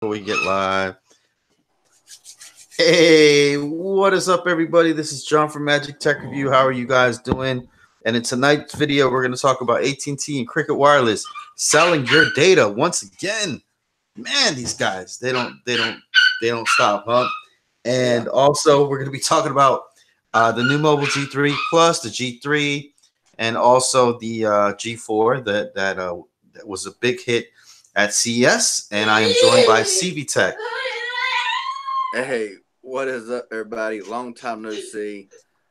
before we get live. Hey, what is up, everybody? This is John from Magic Tech Review. How are you guys doing? And in tonight's video, we're going to talk about AT&T and Cricket Wireless selling your data once again. Man, these guys, they don't stop, huh? And also, we're going to be talking about the new mobile G3 Plus, the G3, and also the G4 that was a big hit at CES. And I am joined by CV Tech. Hey, what is up, everybody? Long time no see.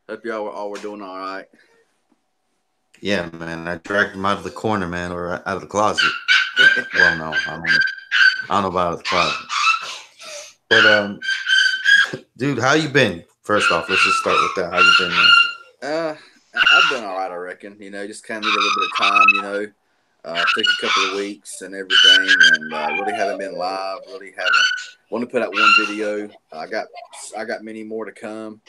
Hope y'all all were doing all right. Yeah, man. I dragged him out of the corner, man, or out of the closet. Well, no, I don't know about out of the closet. But dude, how you been? First off, let's just start with that. How you been, man? I've been all right, I reckon. You know, just kind of need a little bit of time. You know, took a couple of weeks and everything, and really haven't been live. Really haven't. Want to put out one video. I got many more to come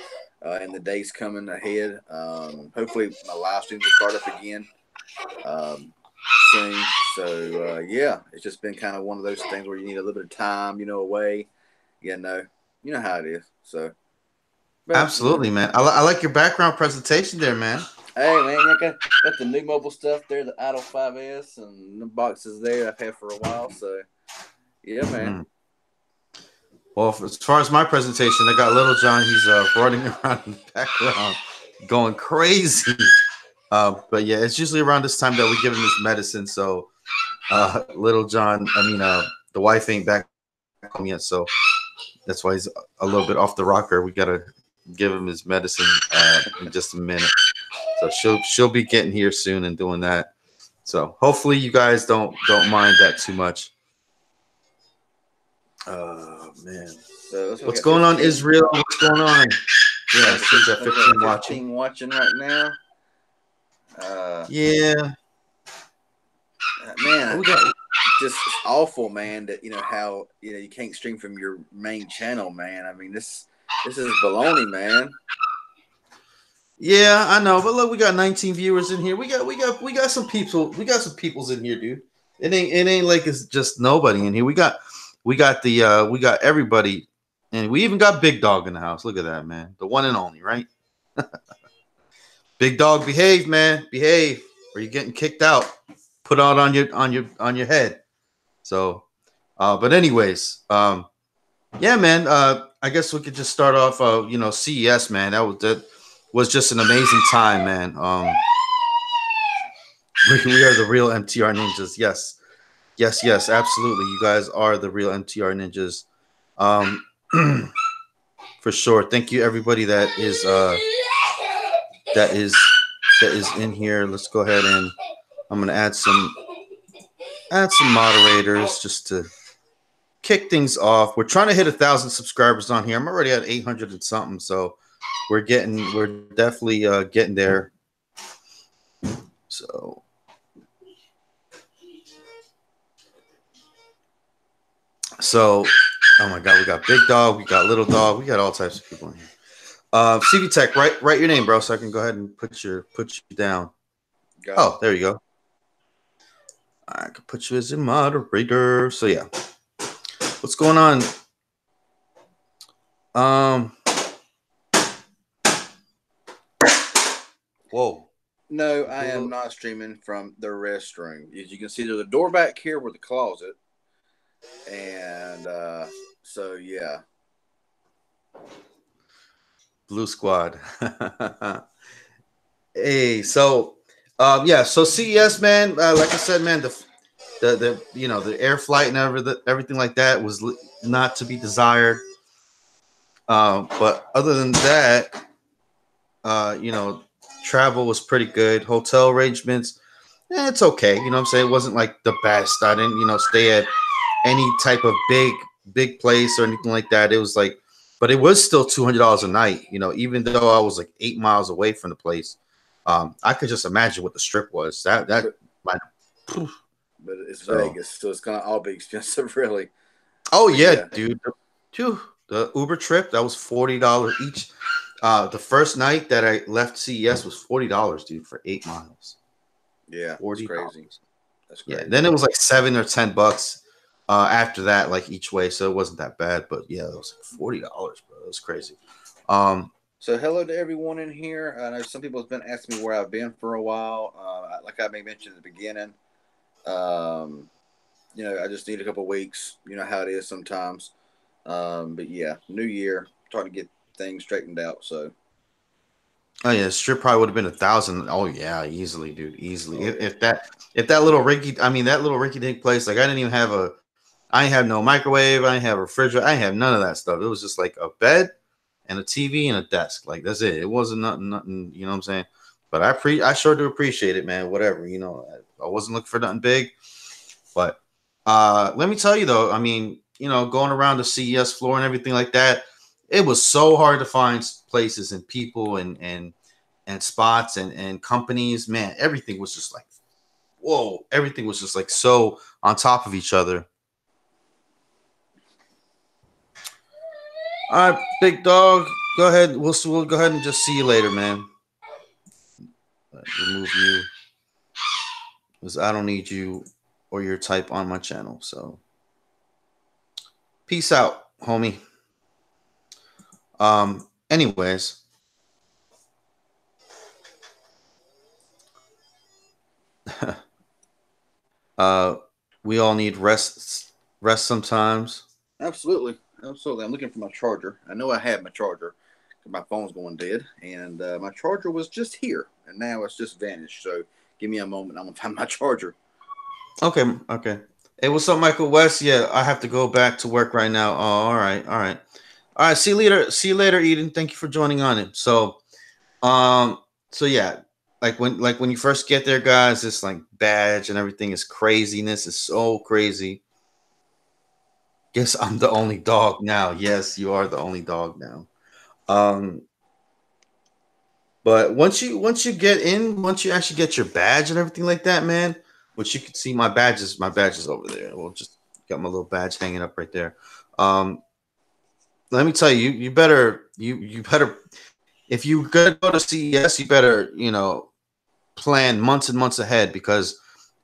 in the days coming ahead. Hopefully, my live streams will start up again soon. So yeah, it's just been kind of one of those things where you need a little bit of time, away. You know how it is. So, but, absolutely, man. I like your background presentation there, man. Hey, man, I got the new mobile stuff there, the Idol 5S, and the boxes there I've had for a while. So, yeah, man. Well, as far as my presentation, I got Little John. He's running around in the background, going crazy. But yeah, it's usually around this time that we give him his medicine. So, Little John, the wife ain't back home yet, so that's why he's a little bit off the rocker. We gotta give him his medicine in just a minute. So she'll be getting here soon and doing that. So hopefully you guys don't mind that too much. Man. So what's going on, Israel? What's going on? Yeah, she's at 15 watching right now. Yeah. Man, just awful, man, that how you can't stream from your main channel, man. I mean, this is baloney, man. Yeah, I know, but look, we got 19 viewers in here. We got some people. We got some peoples in here, dude. It ain't like it's just nobody in here. We got everybody, and we even got Big Dog in the house. Look at that, man. The one and only, right? Big Dog, behave, man. Behave, or you're getting kicked out. Put out on your head. So, but anyways, yeah, man. I guess we could just start off. CES, man. That was just an amazing time, man. We are the real MTR ninjas. Yes, absolutely. You guys are the real MTR ninjas. For sure. Thank you, everybody that is in here. Let's go ahead and I'm gonna add some moderators just to kick things off. We're trying to hit 1,000 subscribers on here. I'm already at 800 and something, so we're definitely getting there. So oh my god, we got Big Dog, we got Little Dog, we got all types of people in here. CV Tech, write your name, bro, so I can go ahead and put you down. Oh, there you go. I can put you as a moderator. So yeah, what's going on? Whoa. No, I am not streaming from the restroom. As you can see, there's a door back here with the closet. And so, yeah. Blue Squad. Hey, so so CES, man, like I said, man, the air flight and everything like that was not to be desired. But other than that, travel was pretty good. Hotel arrangements, it's okay. You know what I'm saying? It wasn't like the best. I didn't, stay at any type of big place or anything like that. It was like, but it was still $200 a night. Even though I was like 8 miles away from the place. I could just imagine what the strip was. But it's Vegas, so it's gonna all be expensive, really. Oh yeah, dude. The Uber trip, that was $40 each. The first night that I left CES was $40, dude, for 8 miles. Yeah, $40. That's crazy. Yeah, then it was like $7 or $10 after that, like each way, so it wasn't that bad. But yeah, it was like $40, bro. It was crazy. Um, So hello to everyone in here. I know some people have been asking me where I've been for a while. Like I may mentioned at the beginning, um, I just need a couple weeks. You know how it is sometimes. But yeah, new year, trying to get things straightened out. So, oh yeah, strip probably would have been 1,000. Oh yeah, easily, dude, easily. oh yeah, If that little rinky, I mean that little rinky dink place, like I didn't even have I ain't have no microwave, I ain't have a refrigerator, I ain't have none of that stuff. It was just like a bed and a TV and a desk. Like that's it. It wasn't nothing. You know what I'm saying? But I sure do appreciate it, man. Whatever, I wasn't looking for nothing big, but let me tell you though. I mean, going around the CES floor and everything like that, it was so hard to find places and people and spots and companies. Man, everything was just like whoa. Everything was just like so on top of each other. All right, big dog. Go ahead. We'll go ahead and just see you later, man. Remove you because I don't need you or your type on my channel. So peace out, homie. Anyways, uh, we all need rest sometimes. absolutely, absolutely. I'm looking for my charger. I know I had my charger. My phone's going dead, and my charger was just here, and now it's just vanished. So give me a moment. I'm gonna find my charger. Okay, okay. Hey, what's up, Michael West? Yeah, I have to go back to work right now. Oh, all right. All right, see you later. See you later, Eden. Thank you for joining on it. Um, so yeah, like when you first get there, guys, it's like badge and everything is craziness. It's so crazy. Guess I'm the only dog now. Yes, you are the only dog now. Um, but once you get in, once you actually get your badge and everything like that, man, which you can see my badges over there. We'll just got my little badge hanging up right there. Um, let me tell you, you better if you gonna go to CES, you better plan months and months ahead because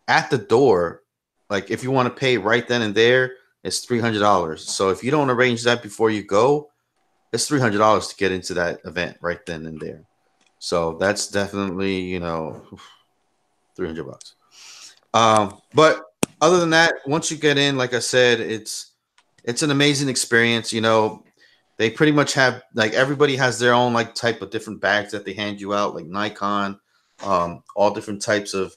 at the door, like if you want to pay right then and there, it's $300. So if you don't arrange that before you go, it's $300 to get into that event right then and there. So that's definitely 300 bucks. But other than that, once you get in, like I said, it's an amazing experience. They pretty much have like everybody has their own like type of different bags that they hand you out, like Nikon, all different types of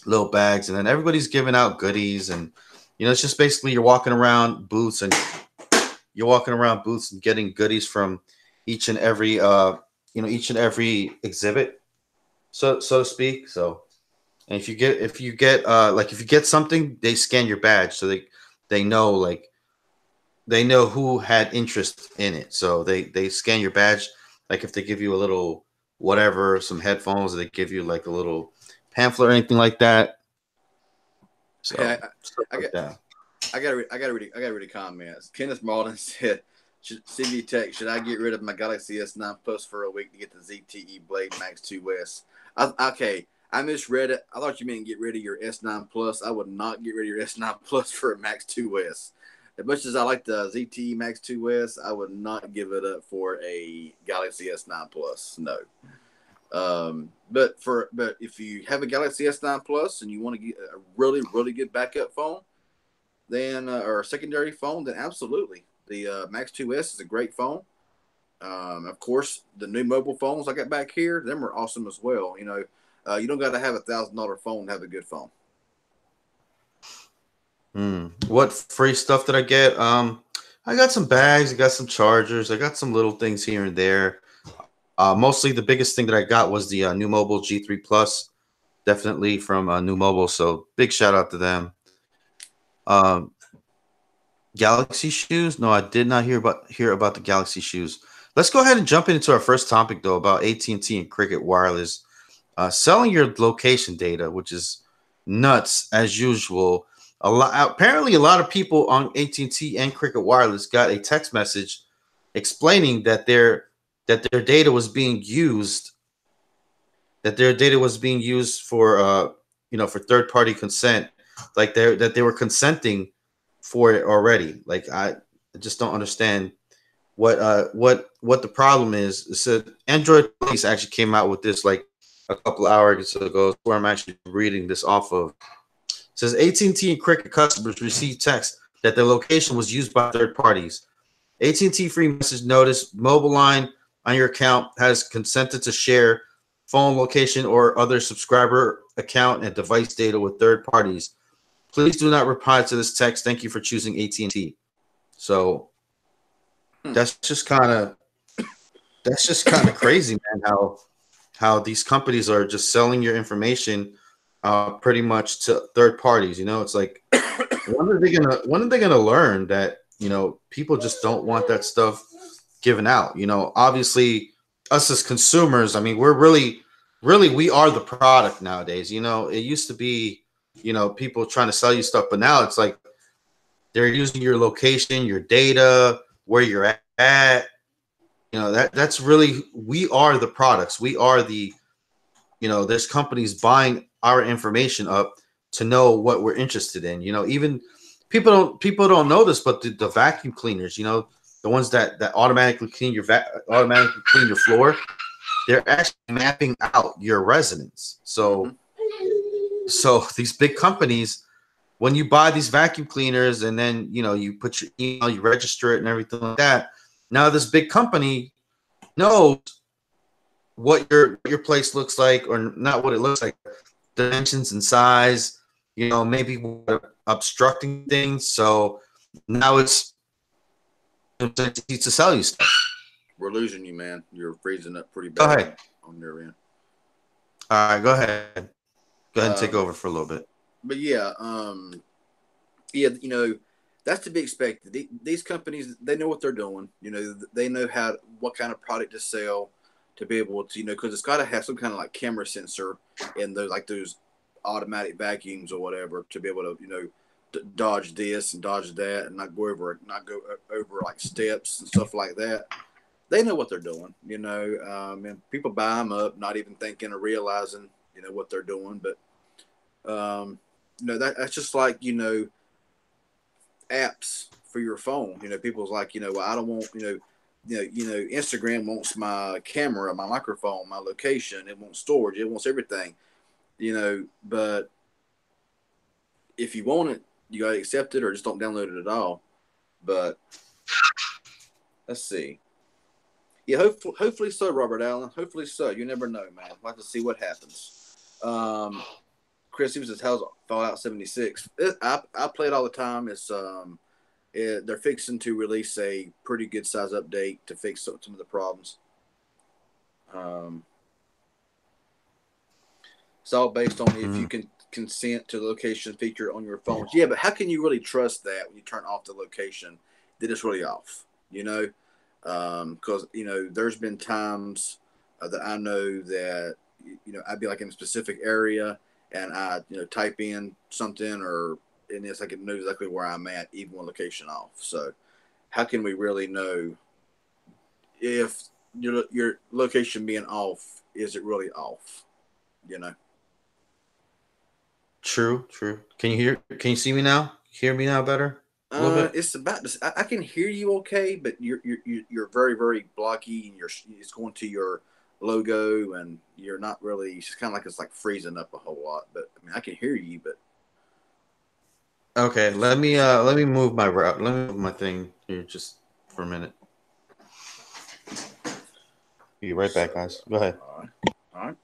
little bags, and then everybody's giving out goodies, and it's just basically you're walking around booths and getting goodies from each and every each and every exhibit, so to speak. So, and if you get something, they scan your badge, so they know like they know who had interest in it. So they scan your badge. Like if they give you a little whatever, some headphones, or they give you like a little pamphlet or anything like that. Hey, So stuff I like got that. I got to read the comments. Kenneth Malden said, "CV Tech, should I get rid of my Galaxy S9 Plus for a week to get the ZTE Blade Max 2S?" Okay, I misread it. I thought you meant get rid of your S9 Plus. I would not get rid of your S9 Plus for a Max 2S. As much as I like the ZTE Max 2S, I would not give it up for a Galaxy S9 Plus. No. But if you have a Galaxy S9 Plus and you want to get a really really good backup phone, then or a secondary phone, then absolutely the Max 2S is a great phone. Of course, the new mobile phones I got back here, them are awesome as well. You don't got to have $1,000 phone to have a good phone. What free stuff did I get? I got some bags, I got some chargers, I got some little things here and there. Mostly the biggest thing that I got was the new mobile G3 Plus, definitely from New Mobile. So big shout out to them. Um, Galaxy shoes? No, I did not hear about the Galaxy shoes. Let's go ahead and jump into our first topic though about AT&T and Cricket Wireless selling your location data, which is nuts as usual. Apparently, a lot of people on AT&T and Cricket Wireless got a text message explaining that their data was being used, for for third party consent. like they were consenting for it already. Like I just don't understand what the problem is. It said Android Police actually came out with this like a couple hours ago, where I'm actually reading this off of. It says AT&T and Cricket customers received text that their location was used by third parties. AT&T free message notice mobile line on your account has consented to share phone location or other subscriber account and device data with third parties. Please do not reply to this text. Thank you for choosing AT&T. So that's just kind of crazy, man. How these companies are just selling your information, pretty much to third parties. You know, it's like when are they gonna learn that people just don't want that stuff given out? You know, obviously us as consumers, I mean, we're really we are the product nowadays. You know, it used to be people trying to sell you stuff, but now it's like they're using your location, your data, where you're at. You know, that's really, we are the products. We are the, there's companies buying our information up to know what we're interested in. You know, even people don't know this, but the vacuum cleaners, the ones that automatically clean automatically clean your floor, they're actually mapping out your residence. So these big companies, when you buy these vacuum cleaners and then you put your email, you register it and everything like that, now this big company knows what your place looks like, or not what it looks like, dimensions and size, maybe obstructing things. So now it's to sell you stuff. We're losing you, man. You're freezing up pretty Go bad ahead. on your end. All right, go ahead. Go ahead and take over for a little bit. But yeah, that's to be expected. These companies, they know what they're doing. You know, they know what kind of product to sell, to be able to, because it's got to have some kind of like camera sensor in those automatic vacuums or whatever, to be able to, dodge this and dodge that, and not go over like steps and stuff like that. They know what they're doing, and people buy them up, not even thinking or realizing, what they're doing. But that's just like, apps for your phone. People's like, well, I don't want, Instagram wants my camera, my microphone, my location. It wants storage. It wants everything. But if you want it, you gotta accept it, or just don't download it at all. But let's see. Yeah, hopefully so, Robert Allen. Hopefully so. You never know, man. We'll have to see what happens. Chris, he was how's Fallout 76. I play it all the time. They're fixing to release a pretty good size update to fix some of the problems. It's all based on if you can consent to the location feature on your phones. Yeah, but how can you really trust that when you turn off the location that it's really off? Because there's been times that I know that I'd be like in a specific area, and I type in something, and it's like it knows exactly where I'm at, even when location off. So how can we really know if your location being off, is it really off? True. Can you see me now? Hear me now better? A little bit? It's about this. I can hear you okay, but you're very, very blocky, and it's going to your logo, and you're not really. It's kind of like it's like freezing up a whole lot. But I mean, I can hear you, but okay. Let me move my route. Let me move my thing here just for a minute. Be right back, guys. Go ahead. All right.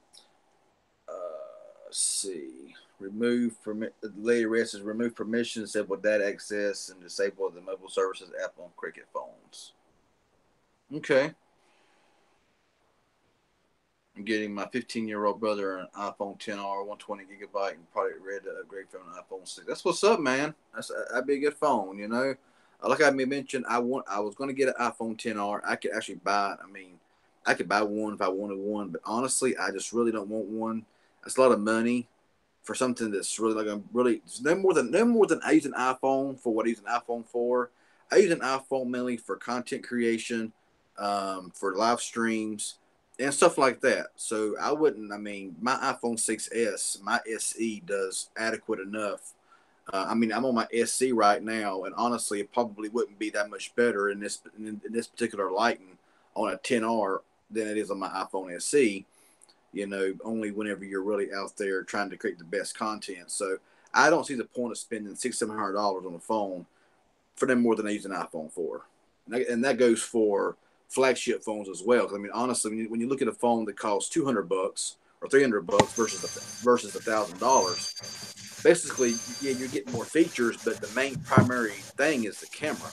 Let's see. Remove permit. The lady rest is remove permission, disable data access, and disable the mobile services app on Cricket phones. Okay. I'm getting my 15-year-old brother an iPhone 10R, 120 gigabyte, and probably ready to upgrade from an iPhone 6. That's what's up, man. That'd be a good phone, Like I mentioned, I was going to get an iPhone 10R. I could actually buy it. I mean, I could buy one if I wanted one, but honestly, I just really don't want one. That's a lot of money for something that's really no more than I use an iPhone for what I use an iPhone for. I use an iPhone mainly for content creation, for live streams and stuff like that. So I wouldn't. I mean, my iPhone 6s, my SE does adequate enough I mean, I'm on my SC right now, and honestly, it probably wouldn't be that much better in this particular lighting on a 10R than it is on my iPhone SE. You know, only whenever you're really out there trying to create the best content. So I don't see the point of spending $600-700 on a phone for them more than I use an iPhone for, and that goes for flagship phones as well. I mean, honestly, when you look at a phone that costs $200 or $300 versus $1,000, basically, yeah, you're getting more features, but the main primary thing is the camera.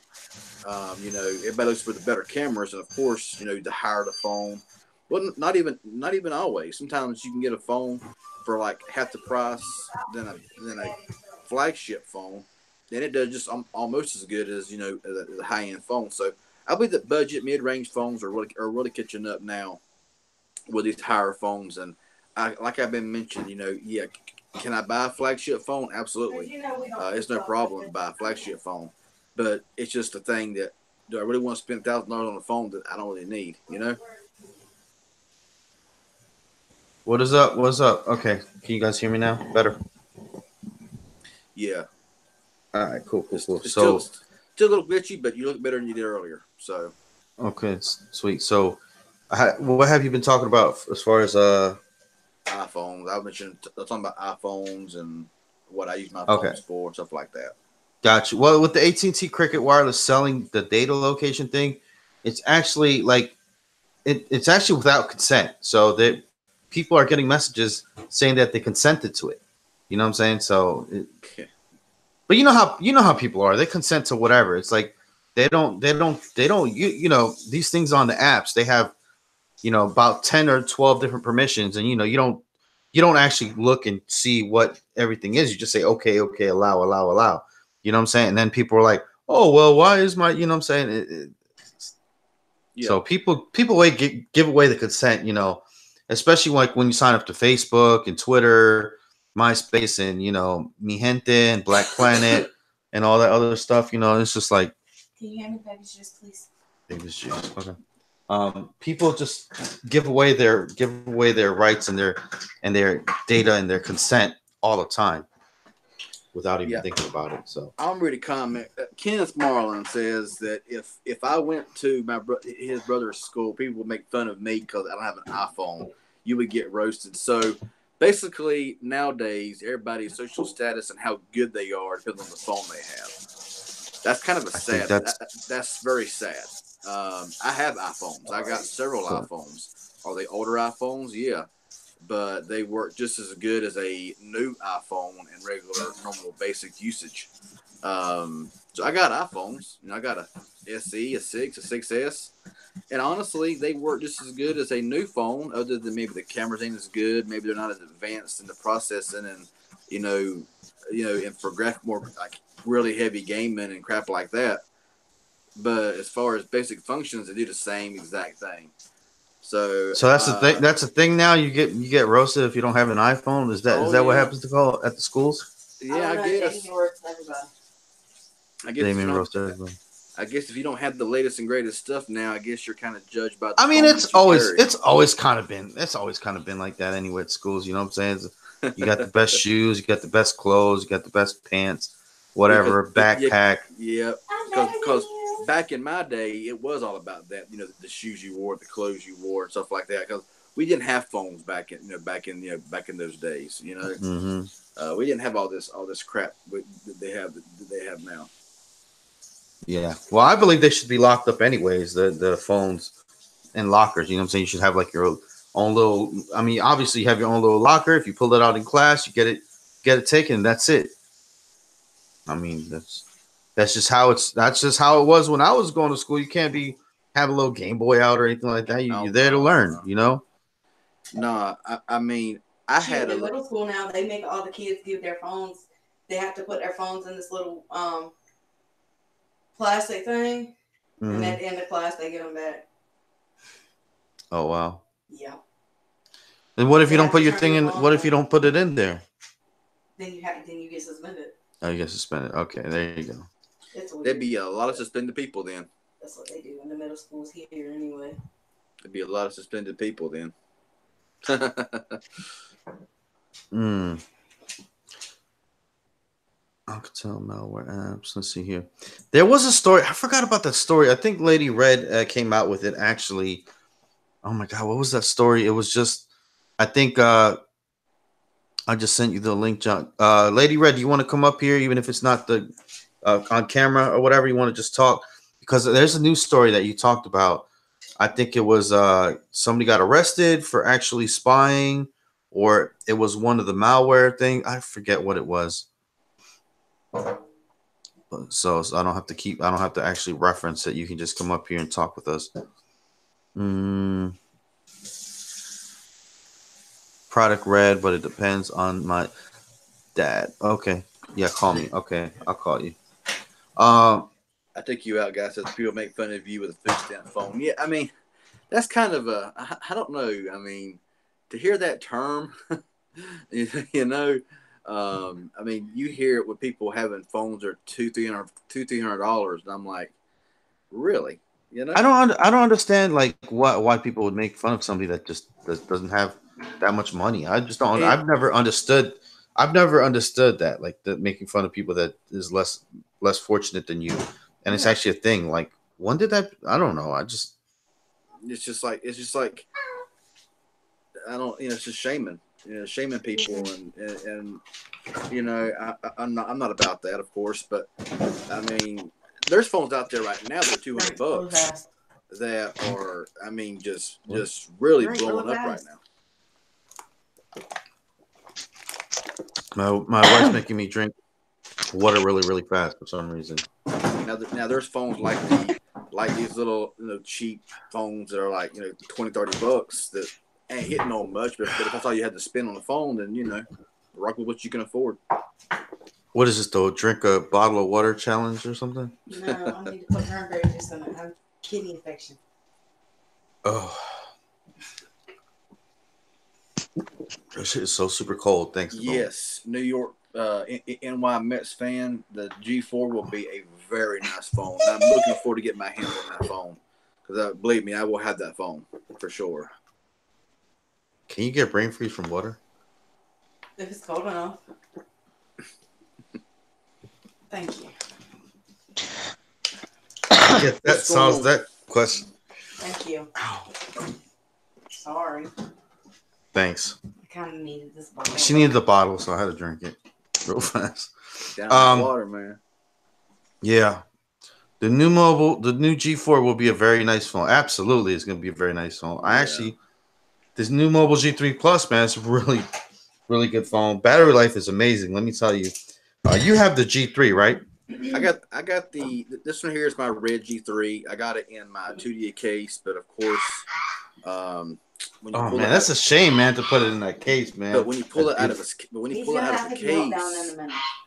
You know, everybody looks for the better cameras, and of course, you know, the higher the phone. Well, not even always. Sometimes you can get a phone for like half the price than a flagship phone, and it does just almost as good as you know the high end phone. So I believe that budget mid range phones are really catching up now with these higher phones. And like I've been mentioning, you know, yeah, can I buy a flagship phone? Absolutely, it's no problem to buy a flagship phone, but it's just a thing that do I really want to spend $1,000 on a phone that I don't really need? You know? What is up? What's up? Okay, can you guys hear me now? Better. Yeah, All right, cool. it's So, still a little glitchy, but you look better than you did earlier. So okay, sweet. So, what have you been talking about as far as iPhones, I mentioned talking about iPhones and what I use my Okay, phones for and stuff like that. gotcha. Well, with the AT&T Cricket Wireless selling the data location thing, it's actually like it's actually without consent. So that people are getting messages saying that they consented to it. You know what I'm saying? But you know how people are. They consent to whatever. It's like they don't you know these things on the apps. They have about 10 or 12 different permissions, and you don't actually look and see what everything is. You just say okay, allow. You know what I'm saying? And then people are like, oh well, why is my you know what I'm saying? Yeah, So people give away the consent, especially like when you sign up to Facebook and Twitter, MySpace, and Mi Gente and Black Planet and all that other stuff. It's just like Can you hand me baby's juice, please? baby's juice. Okay. People just give away their rights and their data and their consent all the time without even yeah. thinking about it. So I'm ready to comment. Kenneth Marlin says that if I went to his brother's school, people would make fun of me because I don't have an iPhone. You would get roasted. So basically, nowadays, everybody's social status and how good they are depends on the phone they have. That's kind of a I think sad. that's That's very sad. I have iPhones. I got several so. iPhones. Are they older iPhones? Yeah, but they work just as good as a new iPhone in regular, normal, basic usage. So I got iPhones. I got a SE, a 6, a 6S, and honestly, they work just as good as a new phone. Other than maybe the cameras ain't as good. Maybe they're not as advanced in the processing, and you know, and for more like really heavy gaming and crap like that. But as far as basic functions, they do the same exact thing. So, So that's the thing. That's the thing. Now you get roasted if you don't have an iPhone. Is that is oh that what yeah, happens to call at the schools? I yeah, don't I know. guess. Jamie works everybody. I guess if you Damien don't, roasted everybody. I guess if you don't have the latest and greatest stuff now, I guess you're kind of judged by the I mean, phone it's that you always carry. it's always kind of been like that anyway at schools. You know what I'm saying? You got the best shoes, you got the best clothes, you got the best pants, Because whatever, yeah, backpack. yeah, I'm better than because you. back in my day, it was all about that. The shoes you wore, the clothes you wore, and stuff like that. Because we didn't have phones back in those days. Hmm. We didn't have all this crap that they have now. Yeah. Well, I believe they should be locked up anyways. The phones in lockers. You know what I'm saying? You should have like your own little. I mean, obviously you have your own little locker. If you pull it out in class, you get it taken. That's it. I mean, that's just how it was when I was going to school. You can't be have a little Game Boy out or anything like that. Oh You're there to learn. no! I mean, I Shoot, had in a middle school now, they make all the kids give their phones. They have to put their phones in this little plastic thing, and Hmm. at the end of class, they get them back. Oh wow. Yeah, And what if they you don't have put to your turn thing the in? phone What if you in. don't put it in there? Then you get suspended. Oh, you get suspended. Okay, there you go. It's weird. there'd be a lot of suspended people then. That's what they do in the middle schools here anyway. There'd be a lot of suspended people then. Mm. Alcatel malware apps. Let's see here. There was a story. I forgot about that story. I think Lady Red came out with it actually. Oh my god, what was that story? It was just. I think I just sent you the link, John. Lady Red, do you want to come up here, even if it's not the on camera or whatever? You want to just talk because there's a news story that you talked about. I think it was somebody got arrested for actually spying, or it was one of the malware thing. I forget what it was. So I don't have to keep. I don't have to actually reference it. You can just come up here and talk with us. Product red, but it depends on my dad. Okay, yeah, call me. Okay, I'll call you. I took you out, guys. So people make fun of you with a food stamp phone. Yeah, I mean, that's kind of a. I don't know. I mean, to hear that term, you know, I mean, you hear it with people having phones that are $200-$300, and I'm like, really? You know, I don't understand like why people would make fun of somebody that just doesn't have that much money. I just don't. And I've never understood. I've never understood that like the making fun of people that is less fortunate than you, and it's yeah, actually a thing. Like when did that? I don't know. it's just like I don't, it's just shaming, shaming people, and I'm not about that, of course, but I mean, there's phones out there right now that are $200 that are, I mean, just really blowing up right now. My wife's making me drink water really fast for some reason. Now there's phones like these little cheap phones that are like $20-$30 that ain't hitting on much, but if that's all you had to spend on the phone, then rock with what you can afford. What is this though? Drink a bottle of water challenge or something? No, I need to put cranberry juice in it. I have kidney infection. Oh, this shit is so super cold. Thanks. Yes, New York, NY Mets fan. The G4 will be a very nice phone. I'm looking forward to getting my hands on that phone because believe me, I will have that phone for sure. Can you get brain freeze from water? If it's cold enough. Thank you. Yes, that solves that question. Thank you. Ow. Sorry. Thanks. I kind of needed this bottle. She needed the bottle, so I had to drink it real fast. Down water, man. Yeah. The new G4 will be a very nice phone. Absolutely, it's going to be a very nice phone. This new mobile G3 Plus, man, it's a really good phone. Battery life is amazing. Let me tell you. You have the G3, right? I got this one here is my red G3. I got it in my 2D case, but of course, when you pull it that's a shame, man, to put it in that case, man. But when you pull it out of the case,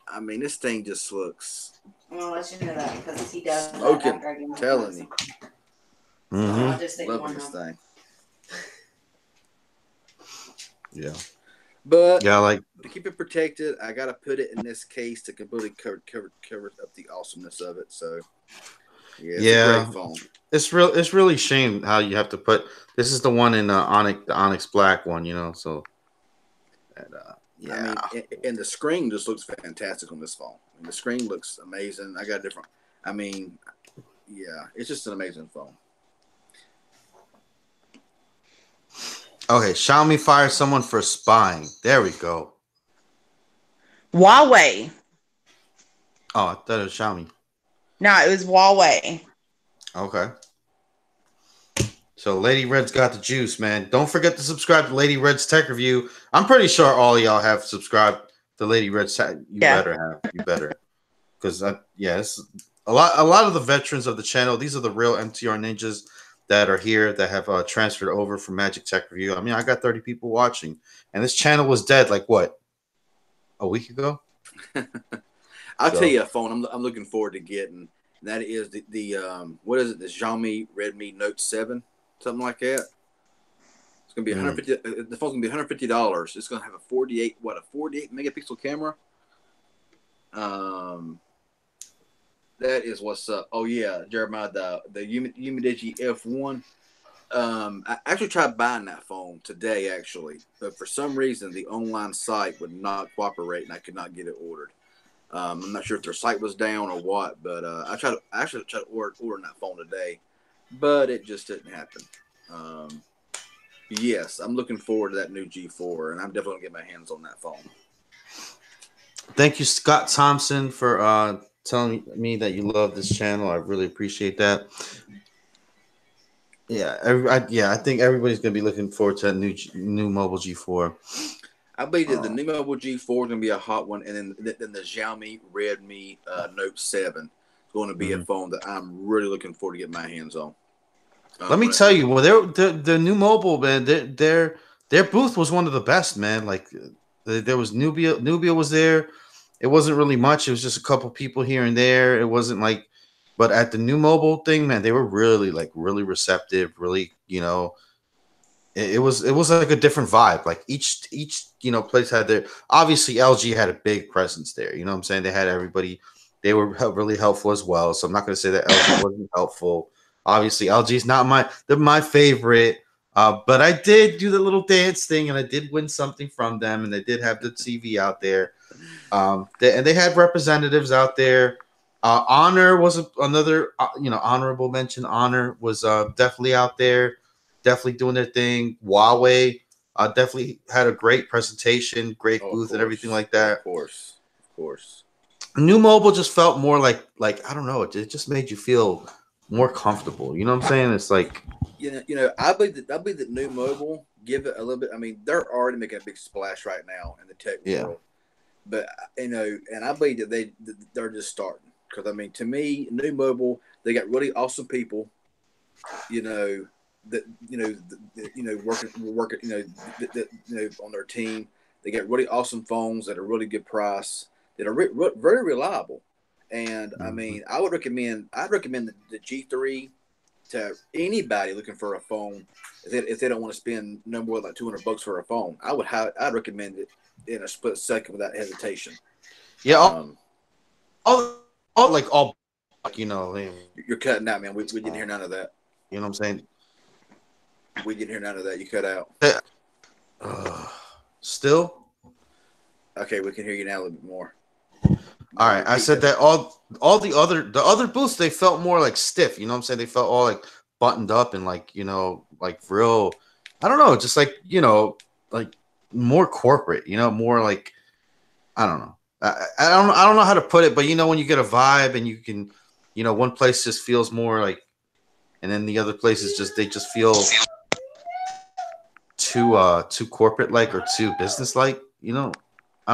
I mean, this thing just looks. I'm gonna let you know that because he does. Smoking, telling you. Love this thing. Yeah. But yeah, like to keep it protected, I gotta put it in this case to completely cover up the awesomeness of it. So it's a great phone. It's really shame how you have to put. This is the one in the Onyx Black one, So, yeah. I mean, and the screen just looks fantastic on this phone. I mean, the screen looks amazing. I got different. I mean, yeah, it's just an amazing phone. Okay, Xiaomi fired someone for spying. There we go. Huawei. Oh, I thought it was Xiaomi. No, it was Huawei. Okay. So Lady Red's got the juice, man. Don't forget to subscribe to Lady Red's Tech Review. I'm pretty sure all of y'all have subscribed to Lady Red's Tech. Better have. You better. Because, it's a lot of the veterans of the channel, these are the real MTR ninjas that are here that have transferred over from Magic Tech Review. I mean, I got 30 people watching. And this channel was dead, like, what? A week ago? I'll tell you a phone I'm looking forward to getting. That is the what is it? The Xiaomi Redmi Note 7, something like that. It's gonna be $150. The phone's gonna be $150. It's gonna have a 48 megapixel camera. That is what's up. Oh yeah, Jeremiah, the Umidigi F1. I actually tried buying that phone today, actually, but for some reason the online site would not cooperate, and I could not get it ordered. I'm not sure if their site was down or what, but I actually tried to order that phone today, but it just didn't happen. Um, yes, I'm looking forward to that new G4, and I'm definitely gonna get my hands on that phone. Thank you, Scott Thompson, for telling me that you love this channel. I really appreciate that. Yeah, I think everybody's gonna be looking forward to that new mobile G4. I believe that the new mobile G4 is gonna be a hot one, and then the Xiaomi Redmi Note 7 is going to be a phone that I'm really looking forward to get my hands on. Let me tell you, well, the new mobile, man, their booth was one of the best, man. Like there was Nubia was there. It wasn't really much. It was just a couple people here and there. It wasn't like, but at the new mobile thing, man, they were really receptive. Really, it was like a different vibe. Like each place had their, obviously LG had a big presence there. You know what I'm saying? They had everybody. They were really helpful as well. So I'm not going to say that LG wasn't helpful. Obviously, LG is not they're my favorite. But I did do the little dance thing, and I did win something from them, and they did have the TV out there. And they had representatives out there. Honor was another, honorable mention. Honor was definitely out there, definitely doing their thing. Huawei definitely had a great presentation, great booth, and everything like that. Of course. New Mobile just felt more like I don't know. It just made you feel more comfortable. You know what I'm saying? It's like I believe that New Mobile, give it a little bit. I mean, they're already making a big splash right now in the tech world, but and I believe that they're just starting, because I mean, to me, New Mobile, they got really awesome people, that working on their team. They get really awesome phones at a really good price that are very reliable. And I mean, I'd recommend the G3 to anybody looking for a phone. If they don't want to spend no more than like $200 for a phone, I'd recommend it in a split second without hesitation. Yeah, all you're cutting out, man. We didn't hear none of that. You know what I'm saying? We didn't hear none of that. You cut out. Still? Okay, we can hear you now a little bit more. All right, I said that all the other booths, they felt more like stiff. You know what I'm saying? They felt all like buttoned up and like like real. I don't know, just like like more corporate. More like I don't know. I don't know how to put it, but when you get a vibe and you can, one place just feels more like, and then the other places they just feel too corporate like or too business like. I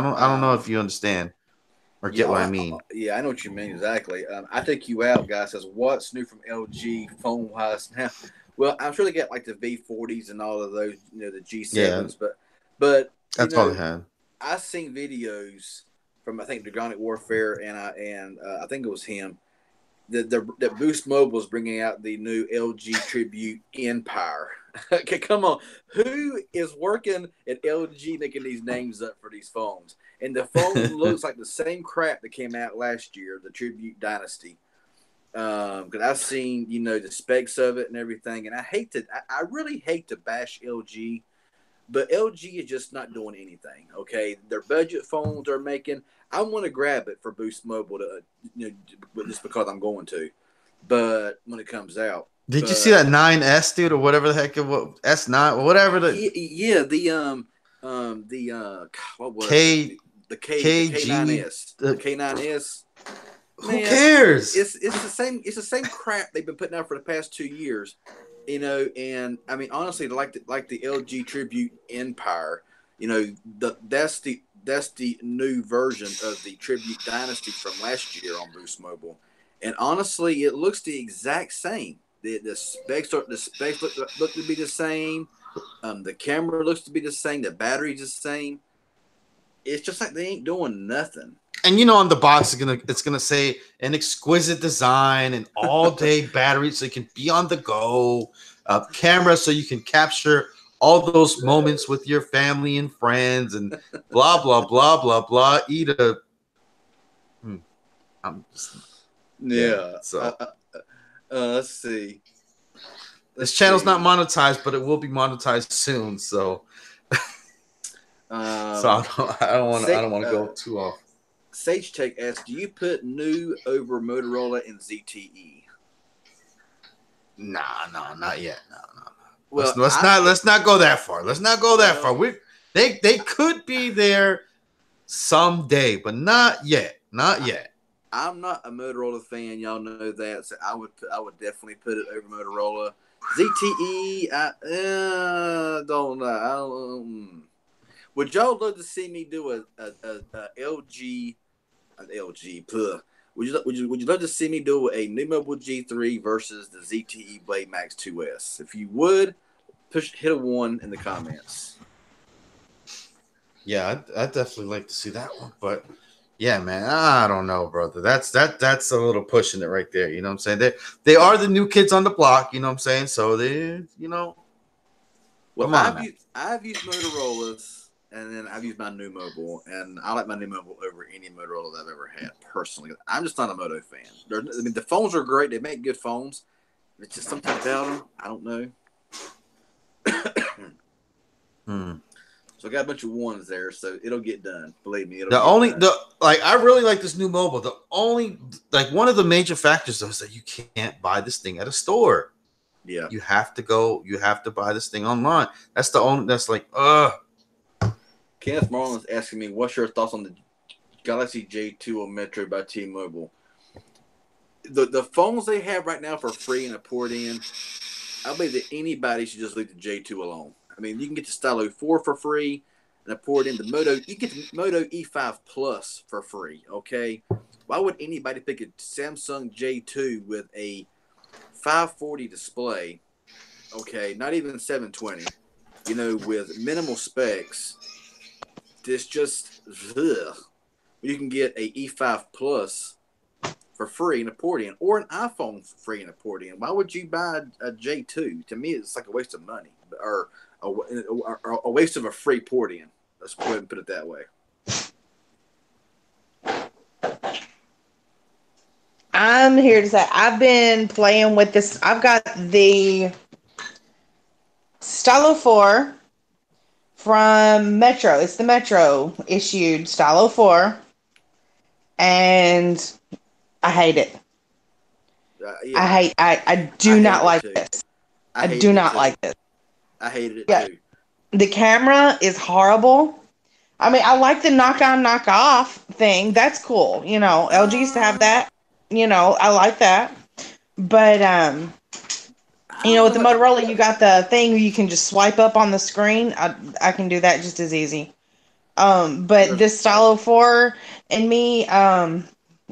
don't know if you understand or get what I mean. Yeah, I know what you mean exactly. I take you out, guys. Says what's new from LG phone wise now? Well, I'm sure they get like the V40s and all of those, the G7s, but that's all they had. I've seen videos from, I think, Dragonic Warfare, and I think it was him. That Boost Mobile is bringing out the new LG Tribute Empire. Okay, come on. Who is working at LG making these names up for these phones? And the phone looks like the same crap that came out last year, the Tribute Dynasty. Because I've seen, the specs of it and everything, and I really hate to bash LG, but LG is just not doing anything. Okay, their budget phones they're making, I want to grab it for Boost Mobile to, just because I'm going to. But when it comes out, did you see that 9S, dude, or whatever the heck it was, S9 or whatever what was it? The K9S, the K9S. Who cares? It's the same crap they've been putting out for the past 2 years, And I mean, honestly, like the LG Tribute Empire, that's the new version of the Tribute Dynasty from last year on Boost Mobile, and honestly, it looks the exact same. The specs look to be the same. The camera looks to be the same. The battery's the same. It's just like they ain't doing nothing. And on the box it's gonna say an exquisite design and all day battery, so you can be on the go. Camera, so you can capture all those moments with your family and friends, and blah blah blah blah blah. So let's see. This channel's not monetized, but it will be monetized soon. So, so I don't want to go too off. Sage Tech asks, do you put NUU over Motorola and ZTE? Nah, not yet. No. Well, Let's not go that far. Let's not go that far. They could be there someday, but not yet. Not yet. I'm not a Motorola fan. Y'all know that. So I would definitely put it over Motorola. ZTE, I don't know. Would y'all love to see me do a LG, an LG? Puh. Would you love to see me do a new mobile G3 versus the ZTE Blade Max 2S? If you would, hit a 1 in the comments. Yeah, I'd definitely like to see that one, but yeah, man, I don't know, brother. That's a little pushing it right there. You know what I'm saying? They are the new kids on the block. You know what I'm saying? So they, Well, come on, I've used Motorola's, and then I've used my new mobile, and I like my new mobile over any Motorola that I've ever had personally. I'm just not a Moto fan. The phones are great; they make good phones. It's just something about them. I don't know. So I got a bunch of 1s there, so it'll get done. Believe me, I really like this new mobile. The only one of the major factors though is that you can't buy this thing at a store. Yeah, you have to buy this thing online. That's Kenneth Marlin is asking me, what's your thoughts on the Galaxy J2 on Metro by T-Mobile? The phones they have right now for free and a port in, I believe that anybody should just leave the J2 alone. I mean, you can get the Stylo 4 for free and a port in the Moto. You get the Moto E5 Plus for free, okay? Why would anybody pick a Samsung J2 with a 540 display, okay, not even 720, with minimal specs? This just, ugh. You can get a E5 Plus for free and a port in, or an iPhone for free and a port in. Why would you buy a J2? To me, it's like a waste of money, or a waste of a free port in. Let's go ahead and put it that way. I'm here to say I've been playing with this. I've got the Stylo 4 from Metro. It's the Metro issued Stylo 4. And I hate it. Yeah. I do not like this. I do not like this. I hated it too. The camera is horrible. I mean, I like the knock on, knock off thing. That's cool. LG used to have that. I like that. But, with the Motorola, you got the thing where you can just swipe up on the screen. I can do that just as easy. But this Stylo 4 and me, I'm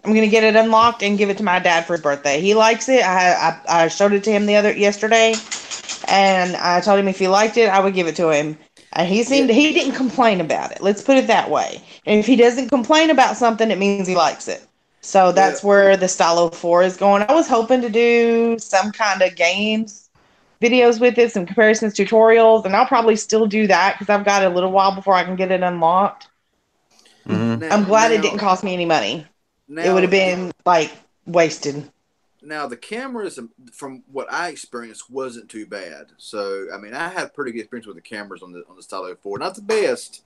going to get it unlocked and give it to my dad for his birthday. He likes it. I showed it to him yesterday, and I told him if he liked it, I would give it to him. And he didn't complain about it. Let's put it that way. And if he doesn't complain about something, it means he likes it. So that's where the Stylo 4 is going. I was hoping to do some kind of games videos with it, some comparisons, tutorials, and I'll probably still do that because I've got a little while before I can get it unlocked. Mm-hmm. I'm glad it didn't cost me any money. It would have been wasted. Now the cameras, from what I experienced, wasn't too bad. So I mean, I had pretty good experience with the cameras on the Stylo 4. Not the best,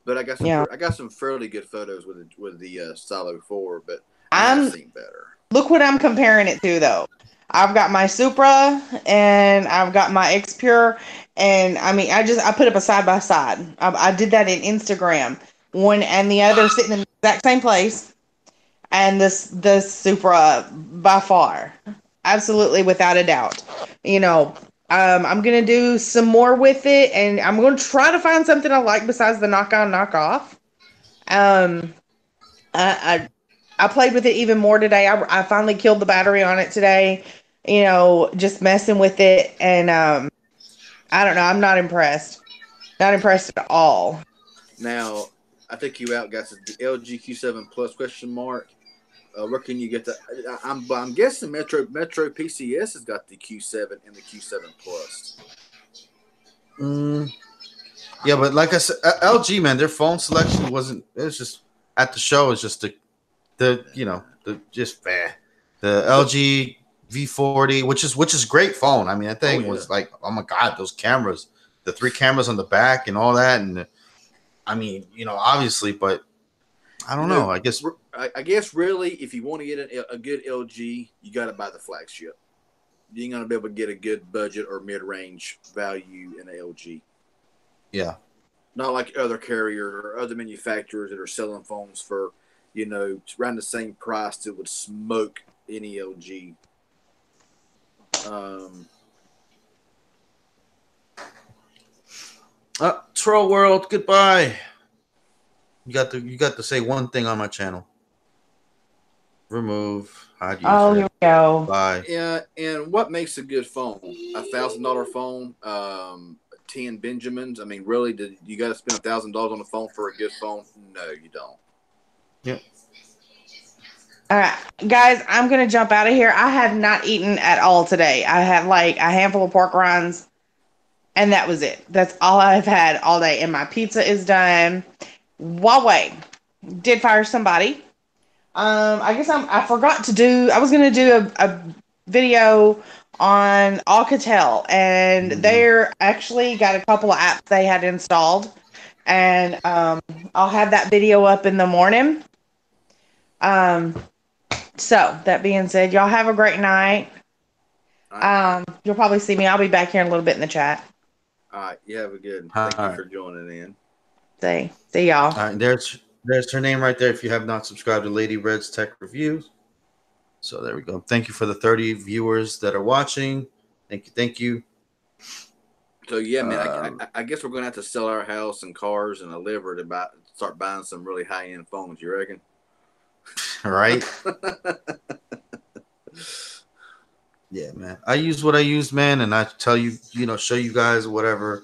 but I got some fairly good photos with the Stylo 4. But I've seen better. Look what I'm comparing it to, though. I've got my Supra and I've got my X Pure, and I mean, I put up a side by side. I did that in Instagram. One and the other sitting in the exact same place, and the Supra by far, absolutely without a doubt. I'm gonna do some more with it, and I'm gonna try to find something I like besides the knock on, knock off. I played with it even more today. I finally killed the battery on it today, just messing with it. And I don't know. I'm not impressed. Not impressed at all. Now, I think you out, guys. The LG Q7 Plus question mark. Where can you get the? I'm guessing Metro PCS has got the Q7 and the Q7 Plus. Yeah, but like I said, LG, man, their phone selection wasn't. It was just at the show. It's just the LG V40, which is great phone. I mean, that thing was like, oh my god, those cameras, the 3 cameras on the back and all that, and I mean, obviously, but I don't know. I guess I guess really, if you want to get a good LG, you got to buy the flagship. You ain't gonna be able to get a good budget or mid range value in an LG. Yeah. Not like other carriers or other manufacturers that are selling phones for, around the same price that would smoke any LG. Troll World, goodbye. You got to say one thing on my channel. Remove, hide user. Oh, here we go. Bye. Yeah, and what makes a good phone? $1,000 phone, 10 Benjamins. I mean, really, did you got to spend $1,000 on a phone for a good phone? No, you don't. Yep. All right, guys, I'm gonna jump out of here. I have not eaten at all today. I have like a handful of pork rinds, and that was it. That's all I've had all day. And my pizza is done. Huawei did fire somebody. I guess I forgot to do. I was gonna do a video on Alcatel, and they're actually got a couple of apps they had installed, and I'll have that video up in the morning. So that being said, y'all have a great night. You'll probably see me. I'll be back here in a little bit in the chat. All right, you have a good. Thank you for joining in. See y'all. All right, there's her name right there. If you have not subscribed to Lady Red's Tech Reviews, so there we go. Thank you for the 30 viewers that are watching. Thank you. So yeah, man, I guess we're gonna have to sell our house and cars and a liver to start buying some really high end phones. You reckon? Right. Yeah, man. I use what I use, man, and I tell you, show you guys whatever.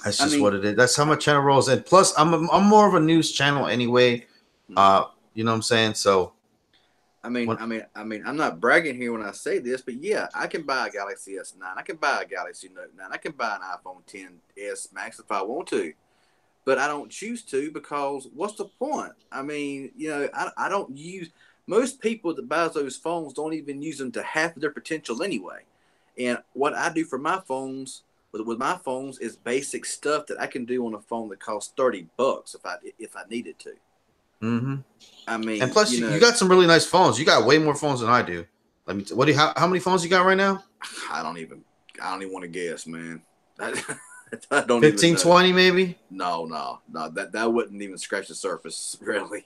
That's just what it is. That's how my channel rolls. And plus, I'm more of a news channel anyway. You know what I'm saying? So, I'm not bragging here when I say this, but yeah, I can buy a Galaxy S9. I can buy a Galaxy Note 9. I can buy an iPhone 10s Max if I want to, but I don't choose to because what's the point? I mean, I don't use. Most people that buys those phones don't even use them to half of their potential anyway. And what I do for my phones. With my phones is basic stuff that I can do on a phone that costs $30 if I needed to. Mm-hmm. I mean, and plus you got some really nice phones. You got way more phones than I do. Let me. How many phones you got right now? I don't even want to guess, man. I don't 15, even know. 20 maybe. No. That wouldn't even scratch the surface, really.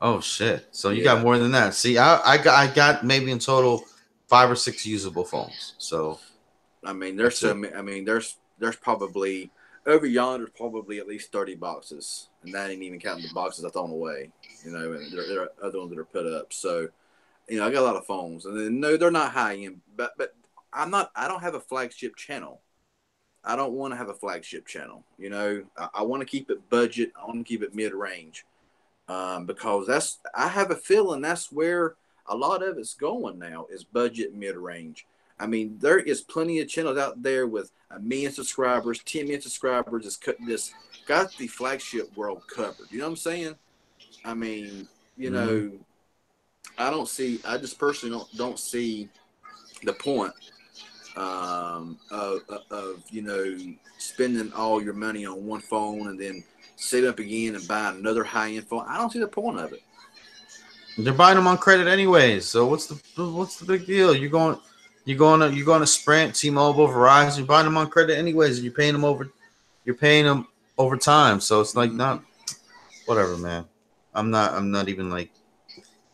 Oh shit! So you got more than that. See, I got maybe in total 5 or 6 usable phones. So. I mean, there's probably over yonder probably at least 30 boxes, and that ain't even counting the boxes I've thrown away. And there are other ones that are put up. So, I got a lot of phones, and then, no, they're not high end, but I don't have a flagship channel. I don't want to have a flagship channel. I want to keep it budget. I want to keep it mid range, because I have a feeling that's where a lot of it's going now is budget mid range. I mean, there is plenty of channels out there with 1 million subscribers, 10 million subscribers. Just got the flagship world covered. You know what I'm saying? I mean, I just personally don't see the point of spending all your money on one phone and then set up again and buy another high end phone. I don't see the point of it. They're buying them on credit anyways. So what's the big deal? You're going to Sprint, T-Mobile, Verizon. You're buying them on credit anyways, and you're paying them over time. So it's like not whatever, man. I'm not even like